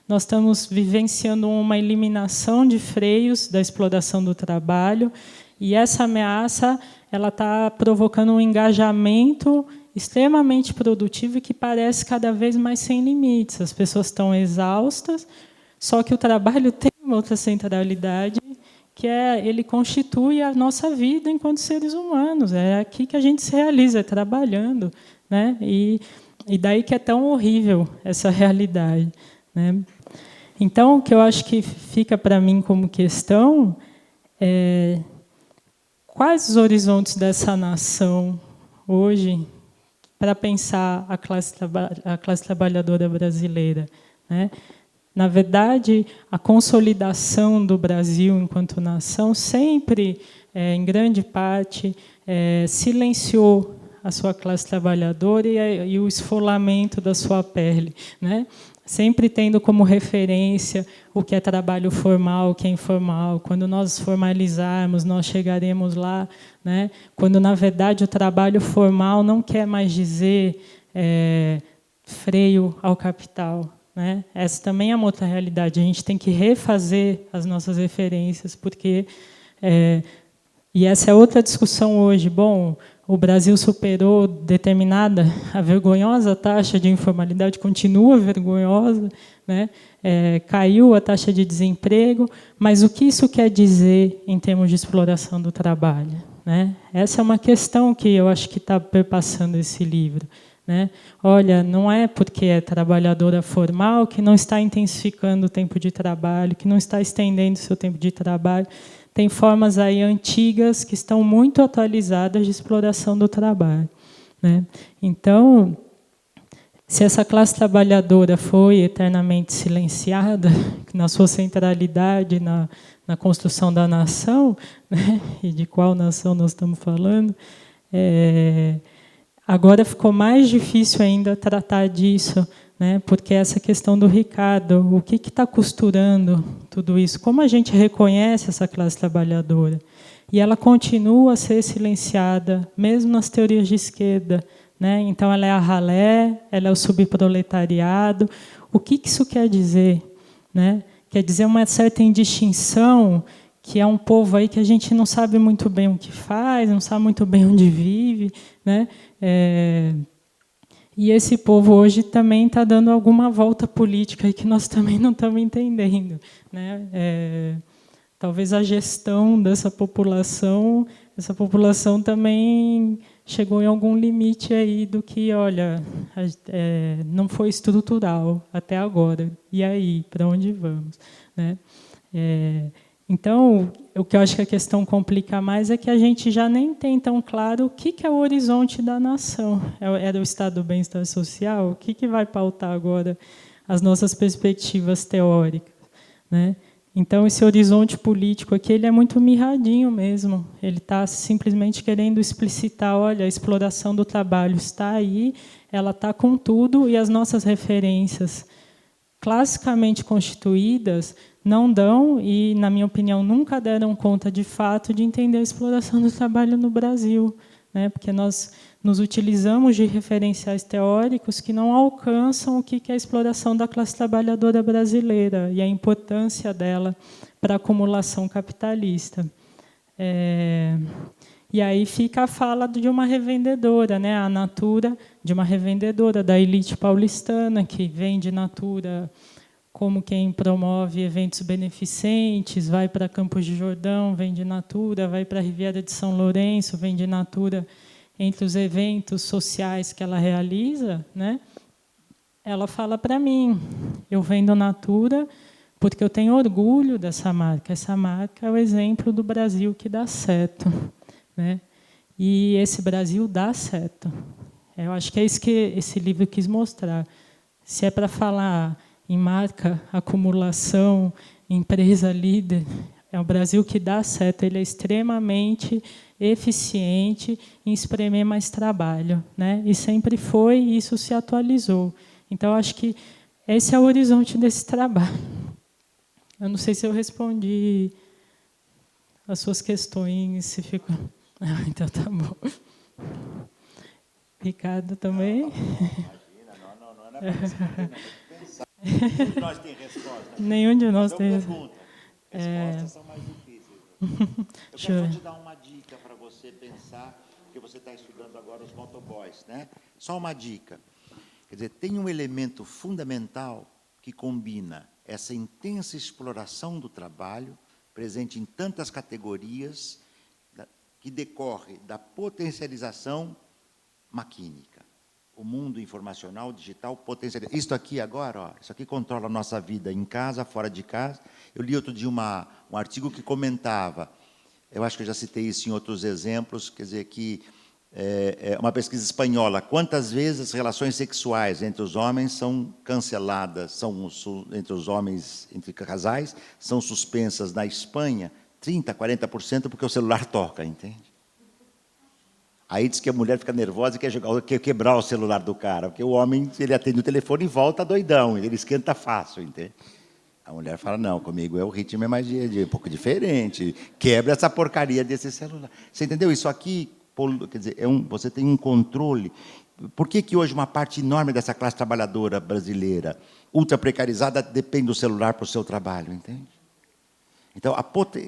Nós estamos vivenciando uma eliminação de freios da exploração do trabalho, e essa ameaça ela está provocando um engajamento extremamente produtivo e que parece cada vez mais sem limites. As pessoas estão exaustas, só que o trabalho tem uma outra centralidade, que ele constitui a nossa vida enquanto seres humanos. É aqui que a gente se realiza, trabalhando. Né? E daí que é tão horrível essa realidade. Né? Então, o que eu acho que fica para mim como questão é quais os horizontes dessa nação hoje para pensar a classe trabalhadora brasileira? Né? Na verdade, a consolidação do Brasil enquanto nação sempre, em grande parte, silenciou a sua classe trabalhadora e o esfolamento da sua pele. Né? Sempre tendo como referência o que é trabalho formal, o que é informal. Quando nós formalizarmos, nós chegaremos lá. Né? Quando, na verdade, o trabalho formal não quer mais dizer freio ao capital. Né? Essa também é uma outra realidade. A gente tem que refazer as nossas referências, porque... e essa é outra discussão hoje. Bom, o Brasil superou a vergonhosa taxa de informalidade, continua vergonhosa, né? Caiu a taxa de desemprego, mas o que isso quer dizer em termos de exploração do trabalho? Né? Essa é uma questão que eu acho que está perpassando esse livro. Né? Olha, não é porque é trabalhadora formal que não está intensificando o tempo de trabalho, que não está estendendo o seu tempo de trabalho. Tem formas aí antigas que estão muito atualizadas de exploração do trabalho. Né? Então, se essa classe trabalhadora foi eternamente silenciada, na sua centralidade na construção da nação, né? E de qual nação nós estamos falando, agora ficou mais difícil ainda tratar disso, né? Porque essa questão do Ricardo, o que está costurando tudo isso? Como a gente reconhece essa classe trabalhadora? E ela continua a ser silenciada, mesmo nas teorias de esquerda. Né? Então, ela é a ralé, ela é o subproletariado. O que isso quer dizer? Né? Quer dizer uma certa indistinção, que é um povo aí que a gente não sabe muito bem o que faz, não sabe muito bem onde vive. Né? E esse povo hoje também está dando alguma volta política aí que nós também não estamos entendendo. Né? Talvez a gestão dessa população, essa população também chegou em algum limite aí do que, olha, não foi estrutural até agora. E aí, para onde vamos? Né? Então, o que eu acho que a questão complica mais é que a gente já nem tem tão claro o que é o horizonte da nação. Era o estado do bem-estar social? O que vai pautar agora as nossas perspectivas teóricas? Né? Então, esse horizonte político aqui ele é muito mirradinho mesmo. Ele está simplesmente querendo explicitar, olha, a exploração do trabalho está aí, ela está com tudo, e as nossas referências classicamente constituídas não dão, e, na minha opinião, nunca deram conta, de fato, de entender a exploração do trabalho no Brasil. Né? Porque nós nos utilizamos de referenciais teóricos que não alcançam o que é a exploração da classe trabalhadora brasileira e a importância dela para a acumulação capitalista. E aí fica a fala de uma revendedora, né? A Natura, de uma revendedora da elite paulistana, que vende Natura como quem promove eventos beneficentes, vai para Campos de Jordão, vende Natura, vai para a Riviera de São Lourenço, vende Natura entre os eventos sociais que ela realiza, né? Ela fala para mim, eu vendo Natura porque eu tenho orgulho dessa marca. Essa marca é o exemplo do Brasil que dá certo, né? E esse Brasil dá certo. Eu acho que é isso que esse livro quis mostrar. Se é para falar em marca, acumulação, empresa líder, é o Brasil que dá certo. Ele é extremamente eficiente em espremer mais trabalho, né? E sempre foi, e isso se atualizou. Então, acho que esse é o horizonte desse trabalho. Eu não sei se eu respondi as suas questões, se ficou... Ah, então tá bom. Ricardo também? Não, imagina, não é para pensar. Nenhum de nós tem resposta. Nenhum de nós tem resposta. Respostas são mais difíceis. Eu quero só te dar uma dica para você pensar, porque você está estudando agora os motoboys, né? Só uma dica. Quer dizer, tem um elemento fundamental que combina essa intensa exploração do trabalho, presente em tantas categorias, que decorre da potencialização maquínica. O mundo informacional, digital, potencializa. Isto aqui agora, ó, isso aqui controla a nossa vida em casa, fora de casa. Eu li outro dia um artigo que comentava, eu acho que eu já citei isso em outros exemplos, quer dizer, que uma pesquisa espanhola, quantas vezes as relações sexuais entre os homens são canceladas, entre os homens, entre casais, são suspensas na Espanha, 30%, 40%, porque o celular toca, entende? Aí diz que a mulher fica nervosa e quer quebrar o celular do cara, porque o homem, ele atende o telefone e volta doidão, ele esquenta fácil, entende? A mulher fala, não, comigo o ritmo é mais um pouco diferente, quebra essa porcaria desse celular. Você entendeu? Isso aqui, quer dizer, você tem um controle. Por que hoje uma parte enorme dessa classe trabalhadora brasileira, ultra precarizada, depende do celular para o seu trabalho, entende? Então,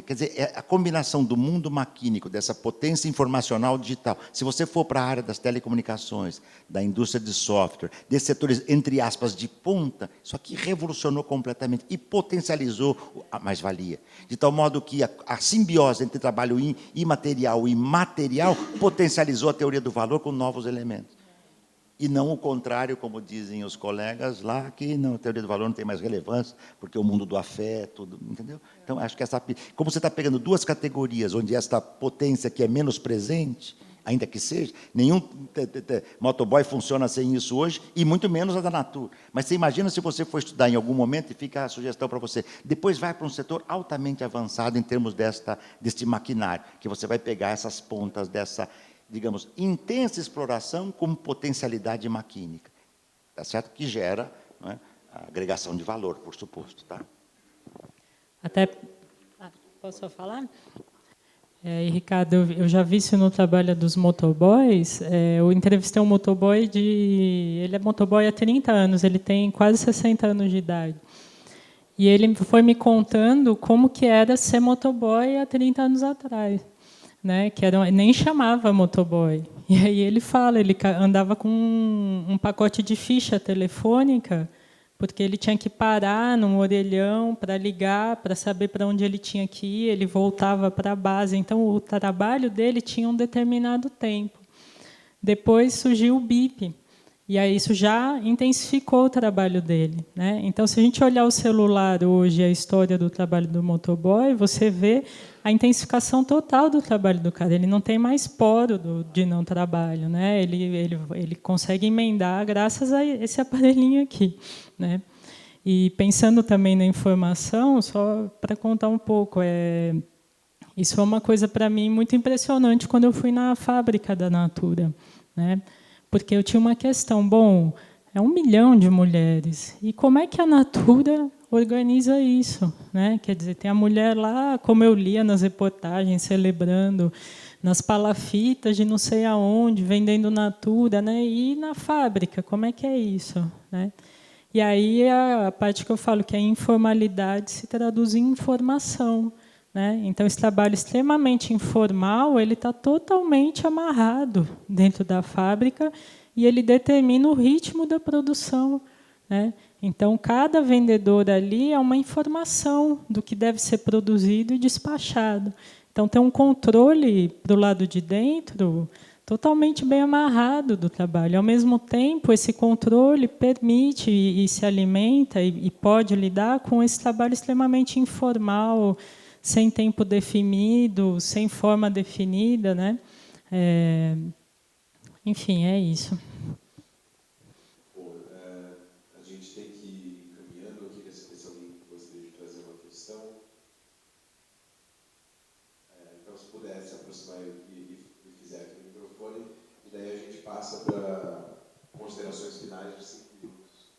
quer dizer, a combinação do mundo maquínico, dessa potência informacional digital, se você for para a área das telecomunicações, da indústria de software, desses setores, entre aspas, de ponta, isso aqui revolucionou completamente e potencializou a mais-valia. De tal modo que a simbiose entre trabalho imaterial e material potencializou a teoria do valor com novos elementos. E não o contrário, como dizem os colegas lá, que não, a teoria do valor não tem mais relevância, porque o mundo do afeto, entendeu? Então, acho que como você está pegando duas categorias, onde esta potência que é menos presente, ainda que seja, nenhum motoboy funciona sem isso hoje, e muito menos a da Natura. Mas você imagina se você for estudar em algum momento, e fica a sugestão para você, depois vai para um setor altamente avançado em termos deste maquinário, que você vai pegar essas pontas dessa, digamos, intensa exploração como potencialidade maquínica. Tá certo? Que gera, não é, a agregação de valor, por suposto. Tá? Até... posso só falar? E, Ricardo, eu já vi isso no trabalho dos motoboys. Eu entrevistei um motoboy ele é motoboy há 30 anos, ele tem quase 60 anos de idade. E ele foi me contando como que era ser motoboy há 30 anos atrás. Né, que nem chamava motoboy. E aí ele fala, ele andava com um pacote de ficha telefônica, porque ele tinha que parar num orelhão para ligar, para saber para onde ele tinha que ir, ele voltava para a base. Então, o trabalho dele tinha um determinado tempo. Depois surgiu o BIP, e aí isso já intensificou o trabalho dele. Né? Então, se a gente olhar o celular hoje, a história do trabalho do motoboy, você vê a intensificação total do trabalho do cara. Ele não tem mais poro de não trabalho. Né? Ele consegue emendar graças a esse aparelhinho aqui. Né? E pensando também na informação, só para contar um pouco, isso foi uma coisa, para mim, muito impressionante quando eu fui na fábrica da Natura. Né? Porque eu tinha uma questão, bom, é 1 milhão de mulheres, e como é que a Natura organiza isso? Né? Quer dizer, tem a mulher lá, como eu lia nas reportagens, celebrando, nas palafitas de não sei aonde, vendendo Natura, né? E na fábrica, como é que é isso? Né? E aí a parte que eu falo que a informalidade se traduz em informação. né? Então, esse trabalho extremamente informal, ele está totalmente amarrado dentro da fábrica e ele determina o ritmo da produção, né? Então, cada vendedor ali é uma informação do que deve ser produzido e despachado. Então, tem um controle para o lado de dentro totalmente bem amarrado do trabalho. Ao mesmo tempo, esse controle permite e se alimenta e pode lidar com esse trabalho extremamente informal, sem tempo definido, sem forma definida, né? Enfim, é isso. A gente tem que ir caminhando. Eu queria saber se alguém gostaria de trazer uma questão. Então, se puder se aproximar e fizer aqui no microfone, e daí a gente passa para considerações finais de 5 minutos.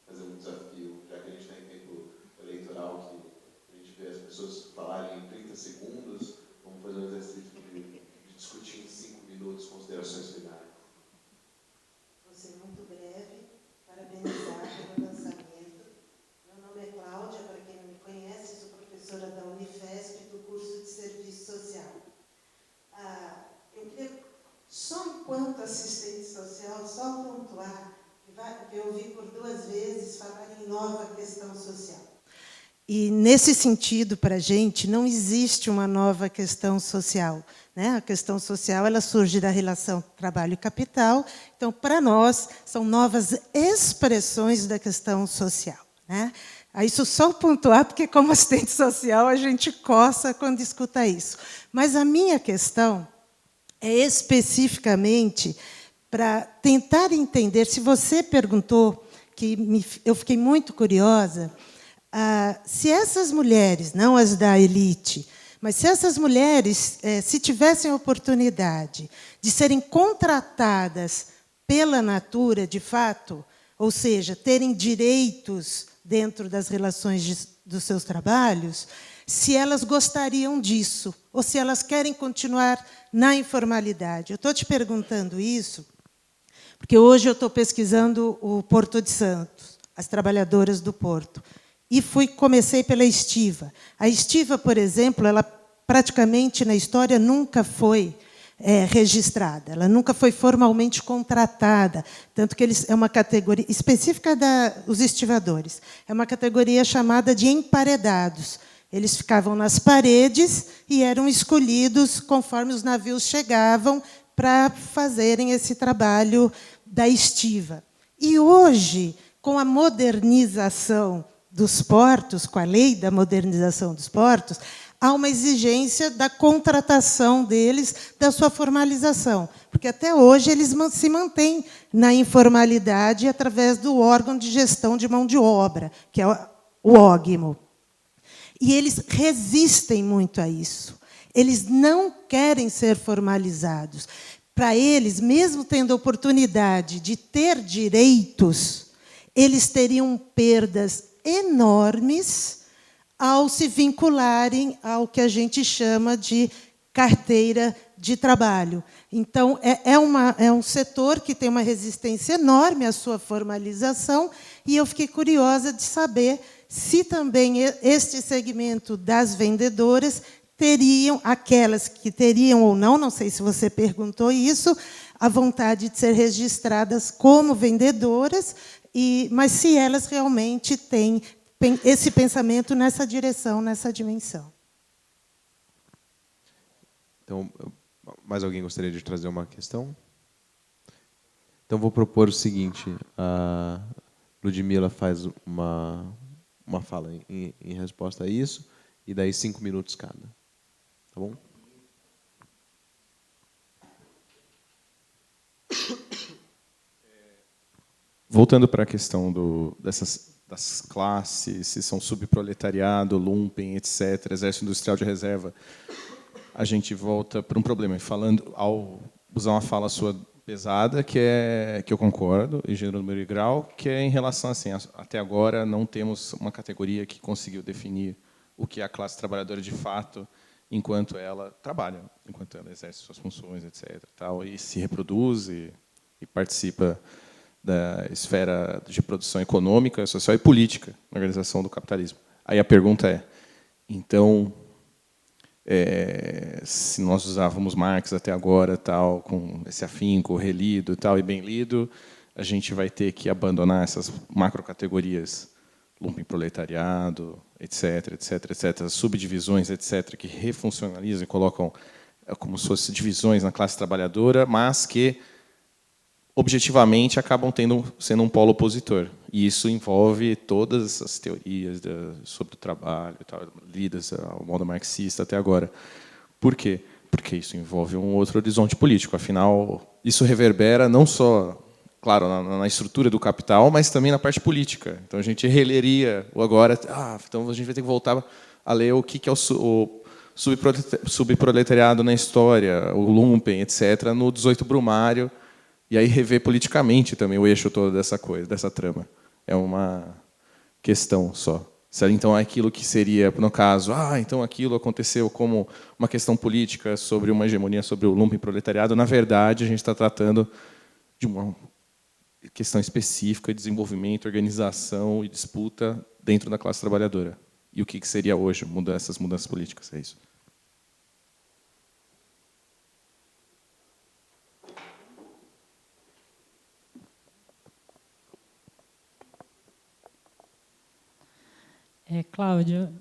Fazer um desafio, já que a gente está em tempo eleitoral, que a gente vê as pessoas falarem em 30 segundos, vamos fazer um exercício de discutir em 5 minutos considerações finais. Vou ser muito breve, parabenizar pelo lançamento. Meu nome é Cláudia, para quem não me conhece, sou professora da Unifesp, do curso de Serviço Social. Eu queria, só enquanto assistente social, só pontuar que eu ouvi por 2 vezes falar em nova questão social. E, nesse sentido, para a gente, não existe uma nova questão social, né? A questão social ela surge da relação trabalho e capital. Então, para nós, são novas expressões da questão social, né? Isso só pontuar, porque, como assistente social, a gente coça quando escuta isso. Mas a minha questão é especificamente para tentar entender, se você perguntou, eu fiquei muito curiosa, se essas mulheres, não as da elite, mas se essas mulheres, se tivessem a oportunidade de serem contratadas pela Natura, de fato, ou seja, terem direitos dentro das relações dos seus trabalhos, se elas gostariam disso, ou se elas querem continuar na informalidade. Eu estou te perguntando isso, porque hoje eu estou pesquisando o Porto de Santos, as trabalhadoras do Porto. E comecei pela Estiva. A Estiva, por exemplo, ela praticamente na história nunca foi registrada, ela nunca foi formalmente contratada, tanto que é uma categoria específica dos estivadores. É uma categoria chamada de emparedados. Eles ficavam nas paredes e eram escolhidos conforme os navios chegavam para fazerem esse trabalho da estiva. E hoje, com a modernização dos portos, com a lei da modernização dos portos, há uma exigência da contratação deles, da sua formalização, porque até hoje eles se mantêm na informalidade através do órgão de gestão de mão de obra, que é o OGMO. E eles resistem muito a isso. Eles não querem ser formalizados. Para eles, mesmo tendo a oportunidade de ter direitos, eles teriam perdas enormes ao se vincularem ao que a gente chama de carteira de trabalho. Então, é um setor que tem uma resistência enorme à sua formalização, e eu fiquei curiosa de saber se também este segmento das vendedoras teriam, aquelas que teriam ou não sei se você perguntou isso, a vontade de ser registradas como vendedoras, mas se elas realmente têm esse pensamento nessa direção, nessa dimensão. Então, mais alguém gostaria de trazer uma questão? Então, vou propor o seguinte. A Ludmila faz uma fala em resposta a isso, e daí 5 minutos cada. Tá bom? Voltando para a questão das classes, se são subproletariado, lumpen, etc., exército industrial de reserva, a gente volta para um problema. Falando, ao usar uma fala sua pesada, que eu concordo, em gênero, número e grau, que é em relação assim, até agora não temos uma categoria que conseguiu definir o que é a classe trabalhadora de fato, enquanto ela trabalha, enquanto ela exerce suas funções, etc., tal, e se reproduz e participa da esfera de produção econômica, social e política na organização do capitalismo. Aí a pergunta é, Então, se nós usávamos Marx até agora, tal, com esse afinco, relido tal, e bem lido, a gente vai ter que abandonar essas macrocategorias, lumpenproletariado, etc., etc., etc., as subdivisões, etc., que refuncionalizam e colocam como se fossem divisões na classe trabalhadora, mas que, objetivamente, acabam sendo um polo opositor. E isso envolve todas as teorias sobre o trabalho, lidas ao modo marxista até agora. Por quê? Porque isso envolve um outro horizonte político. Afinal, isso reverbera não só, claro, na estrutura do capital, mas também na parte política. Então, a gente releria o agora. Então, a gente vai ter que voltar a ler o que é o subproletariado na história, o lumpen, etc., no 18 Brumário, e aí rever politicamente também o eixo todo dessa coisa, dessa trama. É uma questão só. Então, aquilo que seria, no caso, então aquilo aconteceu como uma questão política sobre uma hegemonia sobre o lumpenproletariado, na verdade, a gente está tratando de uma questão específica de desenvolvimento, organização e disputa dentro da classe trabalhadora. E o que seria hoje essas mudanças políticas? É isso. Cláudia,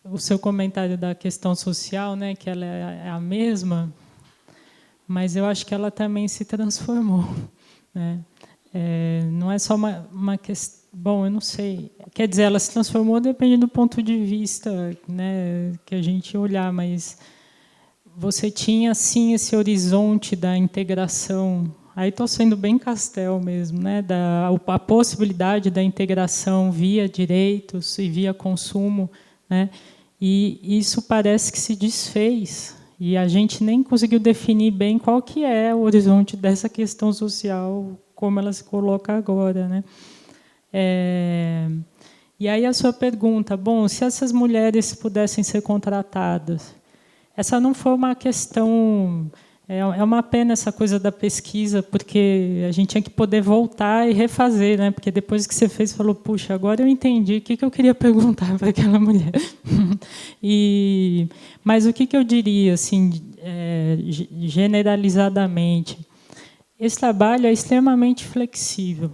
o seu comentário da questão social, né, que ela é a mesma, mas eu acho que ela também se transformou, né? Não é só uma questão. Bom, eu não sei. Quer dizer, ela se transformou depende do ponto de vista, né, que a gente olhar, mas você tinha, sim, esse horizonte da integração. Aí estou sendo bem Castel mesmo, né, a possibilidade da integração via direitos e via consumo, né, e isso parece que se desfez. E a gente nem conseguiu definir bem qual que é o horizonte dessa questão social, como ela se coloca agora, né? E aí a sua pergunta, bom, se essas mulheres pudessem ser contratadas, essa não foi uma questão, é uma pena essa coisa da pesquisa, porque a gente tinha que poder voltar e refazer, né? Porque depois que você fez, falou, puxa, agora eu entendi o que eu queria perguntar para aquela mulher. Mas o que eu diria, assim, generalizadamente, esse trabalho é extremamente flexível.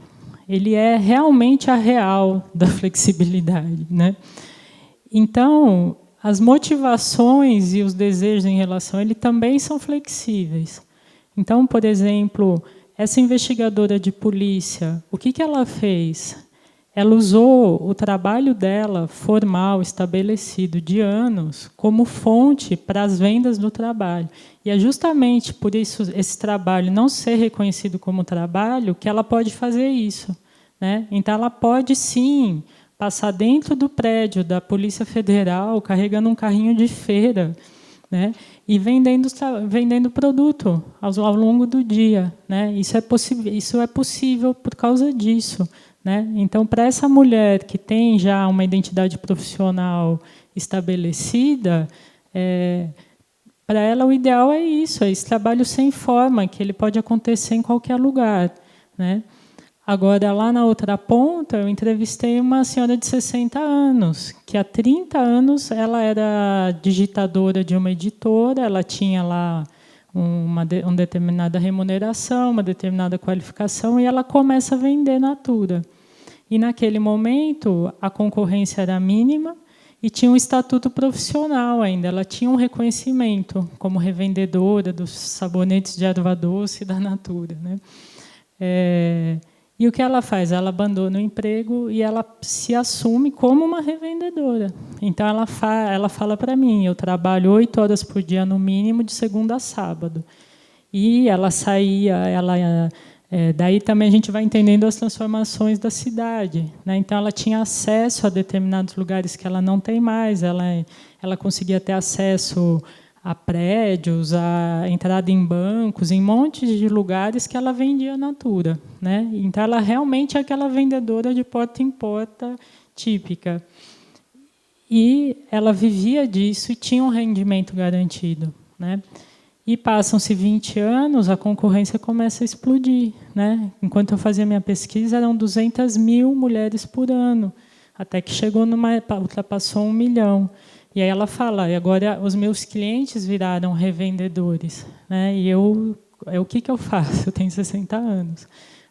Ele é realmente a real da flexibilidade, né? Então, as motivações e os desejos em relação a ele também são flexíveis. Então, por exemplo, essa investigadora de polícia, o que ela fez? Ela usou o trabalho dela, formal, estabelecido, de anos, como fonte para as vendas do trabalho. E é justamente por isso esse trabalho não ser reconhecido como trabalho que ela pode fazer isso, né? Então, ela pode, sim, passar dentro do prédio da Polícia Federal, carregando um carrinho de feira, né, e vendendo produto ao longo do dia, né? Isso é possível por causa disso, né? Então, para essa mulher que tem já uma identidade profissional estabelecida, para ela o ideal é isso, é esse trabalho sem forma, que ele pode acontecer em qualquer lugar, né? Agora, lá na outra ponta, eu entrevistei uma senhora de 60 anos, que há 30 anos ela era digitadora de uma editora, ela tinha lá uma determinada remuneração, uma determinada qualificação, e ela começa a vender Natura. E, naquele momento, a concorrência era mínima e tinha um estatuto profissional ainda. Ela tinha um reconhecimento como revendedora dos sabonetes de erva doce da Natura, né? E o que ela faz? Ela abandona o emprego e ela se assume como uma revendedora. Então, ela fala para mim, eu trabalho 8 horas por dia, no mínimo, de segunda a sábado. E ela saía... daí também a gente vai entendendo as transformações da cidade, né? Então, ela tinha acesso a determinados lugares que ela não tem mais. Ela conseguia ter acesso a prédios, a entrada em bancos, em montes de lugares que ela vendia Natura, né? Então, ela realmente é aquela vendedora de porta em porta típica. E ela vivia disso e tinha um rendimento garantido, né? E passam-se 20 anos, a concorrência começa a explodir, né? Enquanto eu fazia minha pesquisa, eram 200 mil mulheres por ano até que chegou ultrapassou 1 milhão. E aí ela fala, e agora os meus clientes viraram revendedores, né? E o que eu faço? Eu tenho 60 anos.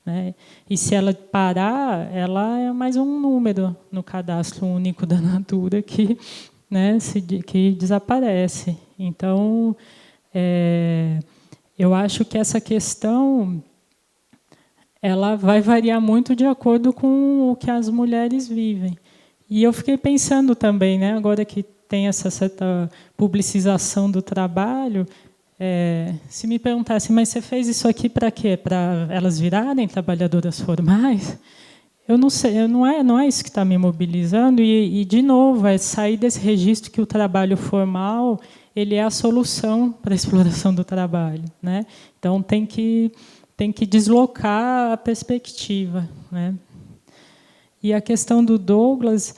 Né? E se ela parar, ela é mais um número no cadastro único da Natura que, né, que desaparece. Então, eu acho que essa questão ela vai variar muito de acordo com o que as mulheres vivem. E eu fiquei pensando também, né, agora que tem essa certa publicização do trabalho, se me perguntasse, mas você fez isso aqui para quê? Para elas virarem trabalhadoras formais? Eu não sei, não é isso que está me mobilizando. E, de novo, é sair desse registro que o trabalho formal ele é a solução para a exploração do trabalho, né? Então tem que deslocar a perspectiva, né? E a questão do Douglas,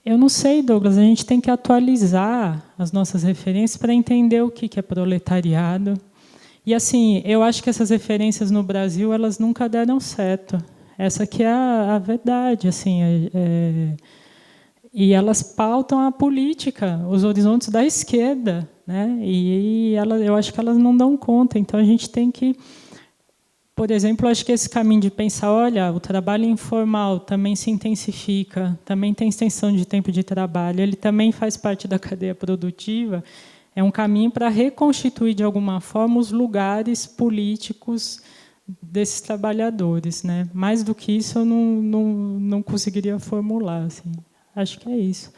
eu não sei, Douglas, a gente tem que atualizar as nossas referências para entender o que é proletariado. E, assim, eu acho que essas referências no Brasil elas nunca deram certo. Essa aqui é a verdade. Assim, e elas pautam a política, os horizontes da esquerda. Né? E eu acho que elas não dão conta. Então, a gente tem que... Por exemplo, acho que esse caminho de pensar, olha, o trabalho informal também se intensifica, também tem extensão de tempo de trabalho, ele também faz parte da cadeia produtiva, é um caminho para reconstituir, de alguma forma, os lugares políticos desses trabalhadores. Né? Mais do que isso, eu não conseguiria formular. Assim. Acho que é isso.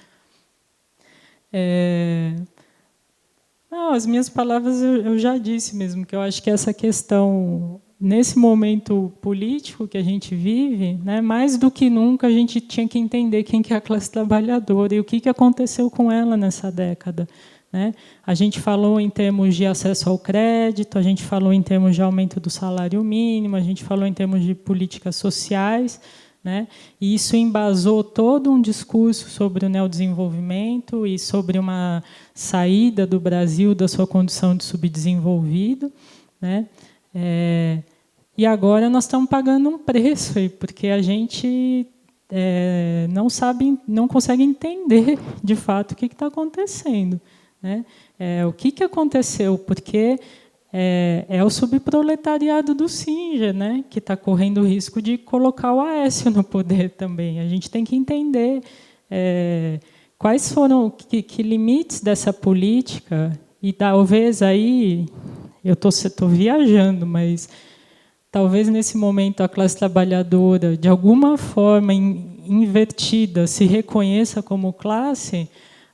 Não, as minhas palavras eu já disse mesmo, que eu acho que essa questão... Nesse momento político que a gente vive, né, mais do que nunca a gente tinha que entender quem que é a classe trabalhadora e o que aconteceu com ela nessa década. Né? A gente falou em termos de acesso ao crédito, a gente falou em termos de aumento do salário mínimo, a gente falou em termos de políticas sociais, né? E isso embasou todo um discurso sobre o neodesenvolvimento e sobre uma saída do Brasil da sua condição de subdesenvolvido. Né? E agora nós estamos pagando um preço, aí, porque a gente não consegue entender, de fato, o que está acontecendo. Né? O que aconteceu? Porque é o subproletariado do Singer, né? Que está correndo o risco de colocar o Aécio no poder também. A gente tem que entender quais foram que limites dessa política, e talvez aí... Eu estou viajando, mas talvez nesse momento a classe trabalhadora, de alguma forma invertida, se reconheça como classe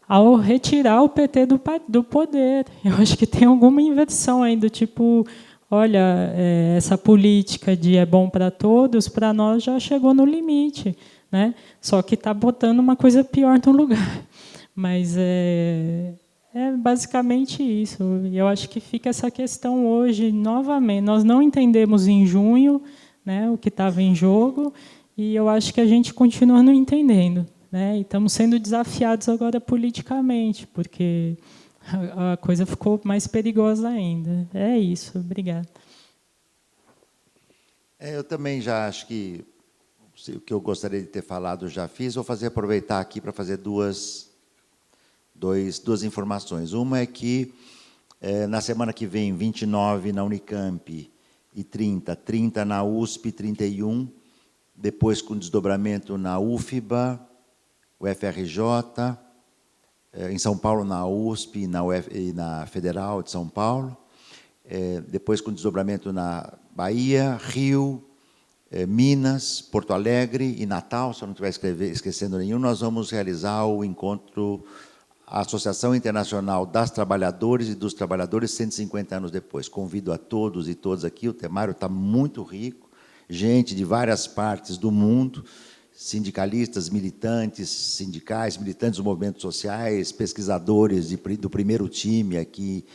ao retirar o PT do poder. Eu acho que tem alguma inversão aí do tipo, olha, essa política de é bom para todos, para nós já chegou no limite. Né? Só que está botando uma coisa pior no lugar. Mas é basicamente isso. E eu acho que fica essa questão hoje, novamente. Nós não entendemos em junho, né, o que estava em jogo, e eu acho que a gente continua não entendendo. Né? E estamos sendo desafiados agora politicamente, porque a coisa ficou mais perigosa ainda. É isso. Obrigada. Eu também já acho que o que eu gostaria de ter falado eu já fiz. Vou aproveitar aqui para fazer duas informações. Uma é que, na semana que vem, 29 na Unicamp e 30 na USP, 31, depois com desdobramento na UFBA, UFRJ, em São Paulo na USP e na Federal de São Paulo, depois com desdobramento na Bahia, Rio, Minas, Porto Alegre e Natal, se eu não estiver esquecendo nenhum, nós vamos realizar o encontro... A Associação Internacional das Trabalhadoras e dos Trabalhadores 150 anos depois. Convido a todos e todas aqui, o temário está muito rico, gente de várias partes do mundo, sindicalistas, militantes sindicais, militantes dos movimentos sociais, pesquisadores do primeiro time aqui,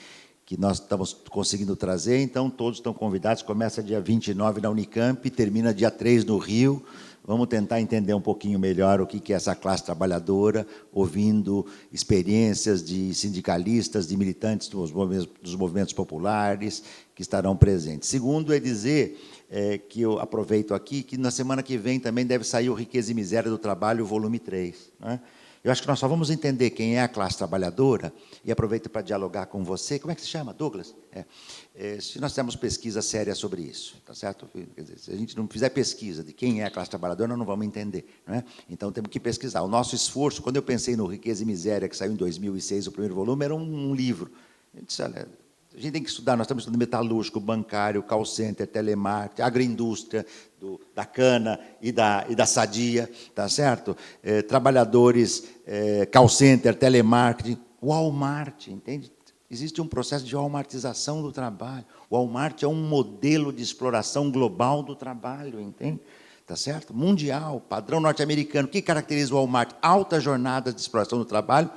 que nós estamos conseguindo trazer. Então, todos estão convidados. Começa dia 29 na Unicamp e termina dia 3 no Rio. Vamos tentar entender um pouquinho melhor o que é essa classe trabalhadora, ouvindo experiências de sindicalistas, de militantes dos movimentos populares que estarão presentes. Segundo é dizer, que eu aproveito aqui, que na semana que vem também deve sair o Riqueza e Miséria do Trabalho, volume 3. Né? Eu acho que nós só vamos entender quem é a classe trabalhadora, e aproveito para dialogar com você. Como é que se chama, Douglas? Se nós temos pesquisa séria sobre isso, tá certo? Quer dizer, se a gente não fizer pesquisa de quem é a classe trabalhadora, nós não vamos entender. Não é? Então, temos que pesquisar. O nosso esforço, quando eu pensei no Riqueza e Miséria, que saiu em 2006, o primeiro volume, era um livro. Eu disse, olha, a gente tem que estudar, nós estamos estudando metalúrgico, bancário, call center, telemarketing, agroindústria, da cana e da sadia, tá certo? Trabalhadores, call center, telemarketing, Walmart, entende? Existe um processo de walmartização do trabalho. O Walmart é um modelo de exploração global do trabalho, entende? Tá certo? Mundial, padrão norte-americano. O que caracteriza o Walmart? Altas jornadas de exploração do trabalho,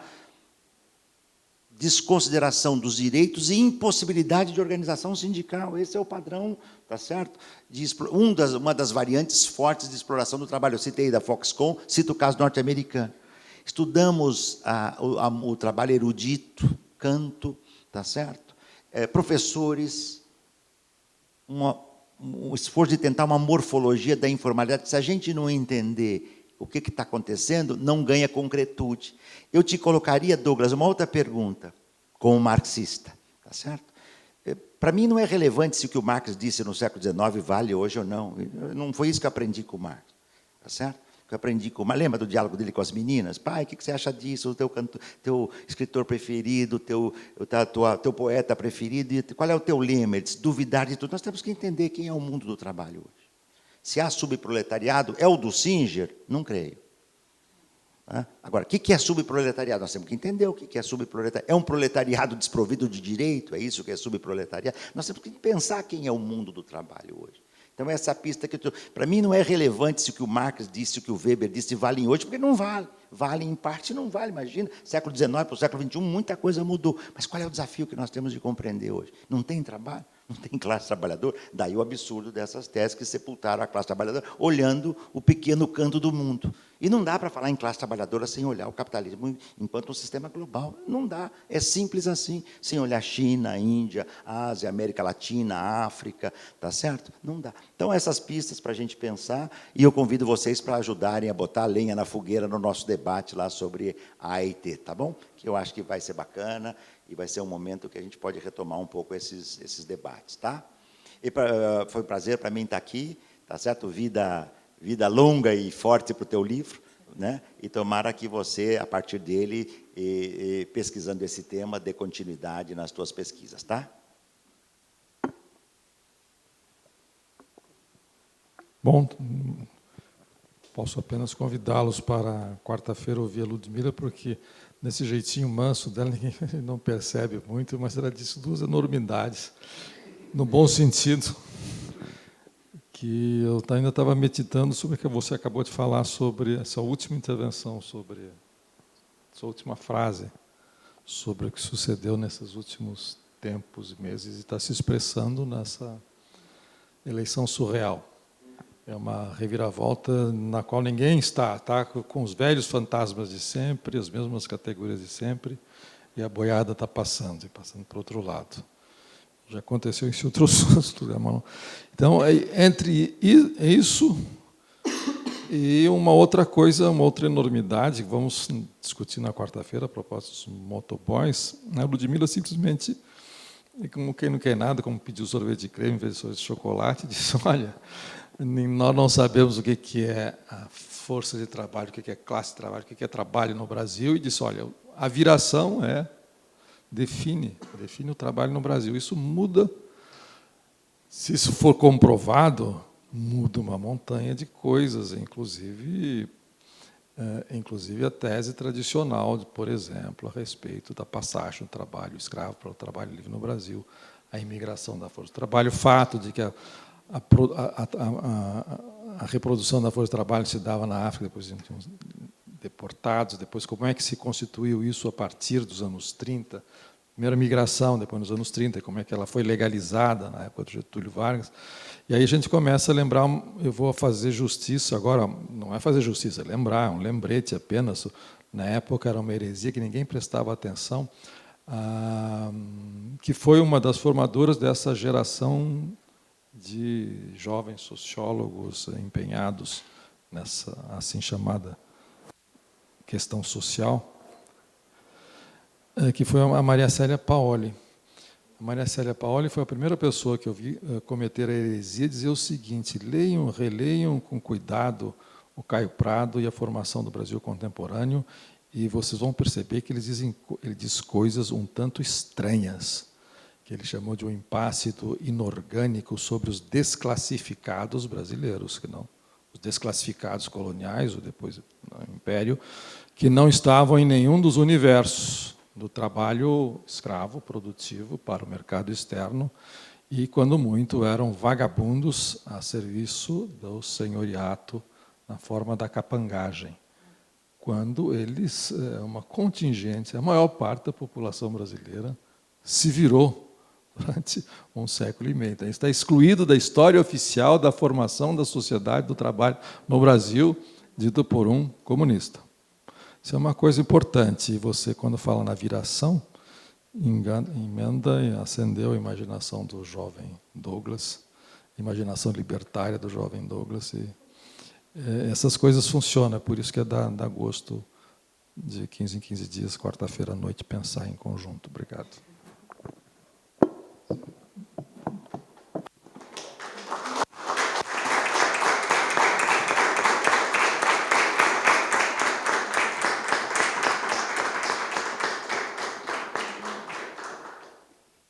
desconsideração dos direitos e impossibilidade de organização sindical. Esse é o padrão, tá certo? Uma das variantes fortes de exploração do trabalho. Eu citei da Foxconn, cito o caso norte-americano. Estudamos o trabalho erudito, canto, tá certo? Professores, um esforço de tentar uma morfologia da informalidade. Se a gente não entender o que está acontecendo, não ganha concretude. Eu te colocaria, Douglas, uma outra pergunta, como marxista, tá certo? Para mim não é relevante se o que o Marx disse no século XIX vale hoje ou não. Não foi isso que eu aprendi com o Marx, tá certo? Que eu aprendi com o Marx. Lembra do diálogo dele com as meninas? Pai, o que você acha disso? O teu escritor preferido, teu poeta preferido, qual é o teu lema? Ele disse, duvidar de tudo. Nós temos que entender quem é o mundo do trabalho hoje. Se há subproletariado, é o do Singer? Não creio. Agora, o que é subproletariado? Nós temos que entender o que é subproletariado. É um proletariado desprovido de direito? É isso que é subproletariado? Nós temos que pensar quem é o mundo do trabalho hoje. Então, essa pista que para mim não é relevante se o que o Marx disse, o que o Weber disse, valem hoje, porque não vale. Vale em parte, não vale. Imagina, século XIX para o século XXI, muita coisa mudou. Mas qual é o desafio que nós temos de compreender hoje? Não tem trabalho? Não tem classe trabalhadora? Daí o absurdo dessas teses que sepultaram a classe trabalhadora, olhando o pequeno canto do mundo. E não dá para falar em classe trabalhadora sem olhar o capitalismo enquanto um sistema global. Não dá. É simples assim. Sem olhar China, Índia, Ásia, América Latina, África. Tá certo? Não dá. Então, essas pistas para a gente pensar, e eu convido vocês para ajudarem a botar a lenha na fogueira no nosso debate lá sobre a AIT, tá bom? Que eu acho que vai ser bacana e vai ser um momento que a gente pode retomar um pouco esses debates, tá? E foi um prazer para mim estar aqui, tá certo? Vida longa e forte para o teu livro, né? E tomara que você, a partir dele, pesquisando esse tema, dê continuidade nas tuas pesquisas, tá? Bom, posso apenas convidá-los para quarta-feira ouvir a Ludmila, porque nesse jeitinho manso dela ninguém não percebe muito, mas ela disse duas enormidades, no bom sentido, que eu ainda estava meditando sobre o que você acabou de falar, sobre essa última intervenção, sobre essa última frase, sobre o que sucedeu nesses últimos tempos e meses, e está se expressando nessa eleição surreal. É uma reviravolta na qual ninguém está com os velhos fantasmas de sempre, as mesmas categorias de sempre, e a boiada está passando para o outro lado. Já aconteceu isso em outros lugares. Então, entre isso e uma outra coisa, uma outra enormidade, que vamos discutir na quarta-feira, a propósito dos motoboys, a Ludmila simplesmente, como quem não quer nada, como pediu sorvete de creme em vez de sorvete de chocolate, disse, olha, nós não sabemos o que é a força de trabalho, o que é classe de trabalho, o que é trabalho no Brasil, e disse, olha, a viração define o trabalho no Brasil. Isso muda, se isso for comprovado, muda uma montanha de coisas, inclusive a tese tradicional, por exemplo, a respeito da passagem do trabalho escravo para o trabalho livre no Brasil, a imigração da força de trabalho, o fato de que a reprodução da força de trabalho se dava na África, depois tinha deportados, depois como é que se constituiu isso a partir dos anos 30, primeira migração, depois nos anos 30, como é que ela foi legalizada na época do Getúlio Vargas. E aí a gente começa a lembrar, eu vou fazer justiça agora, não é fazer justiça, é lembrar, um lembrete apenas. Na época era uma heresia que ninguém prestava atenção, que foi uma das formadoras dessa geração de jovens sociólogos empenhados nessa assim chamada questão social, que foi a Maria Célia Paoli. A Maria Célia Paoli foi a primeira pessoa que eu vi cometer a heresia e dizer o seguinte: leiam, releiam com cuidado o Caio Prado e a formação do Brasil contemporâneo, e vocês vão perceber que ele diz coisas um tanto estranhas, que ele chamou de um impasse inorgânico sobre os desclassificados brasileiros, que não, os desclassificados coloniais, ou depois do Império, que não estavam em nenhum dos universos do trabalho escravo, produtivo, para o mercado externo, e, quando muito, eram vagabundos a serviço do senhoriato na forma da capangagem, quando eles, uma contingente, a maior parte da população brasileira, se virou durante um século e meio. Então, está excluído da história oficial da formação da sociedade do trabalho no Brasil, dito por um comunista. Isso é uma coisa importante. E você, quando fala na viração, emenda e acendeu a imaginação do jovem Douglas, a imaginação libertária do jovem Douglas. E essas coisas funcionam, por isso que dá gosto de 15 em 15 dias, quarta-feira à noite, pensar em conjunto. Obrigado.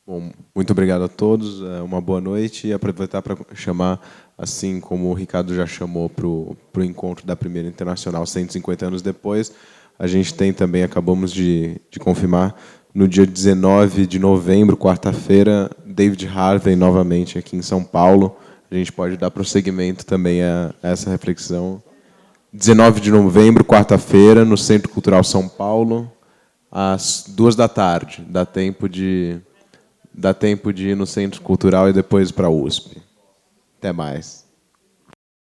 Bom, muito obrigado a todos, uma boa noite, e aproveitar para chamar, assim como o Ricardo já chamou para o encontro da Primeira Internacional 150 anos depois, a gente tem também, acabamos de confirmar, no dia 19 de novembro, quarta-feira, David Harvey novamente aqui em São Paulo. A gente pode dar prosseguimento também a essa reflexão. 19 de novembro, quarta-feira, no Centro Cultural São Paulo, às 14h. Dá tempo de ir no Centro Cultural e depois para a USP. Até mais.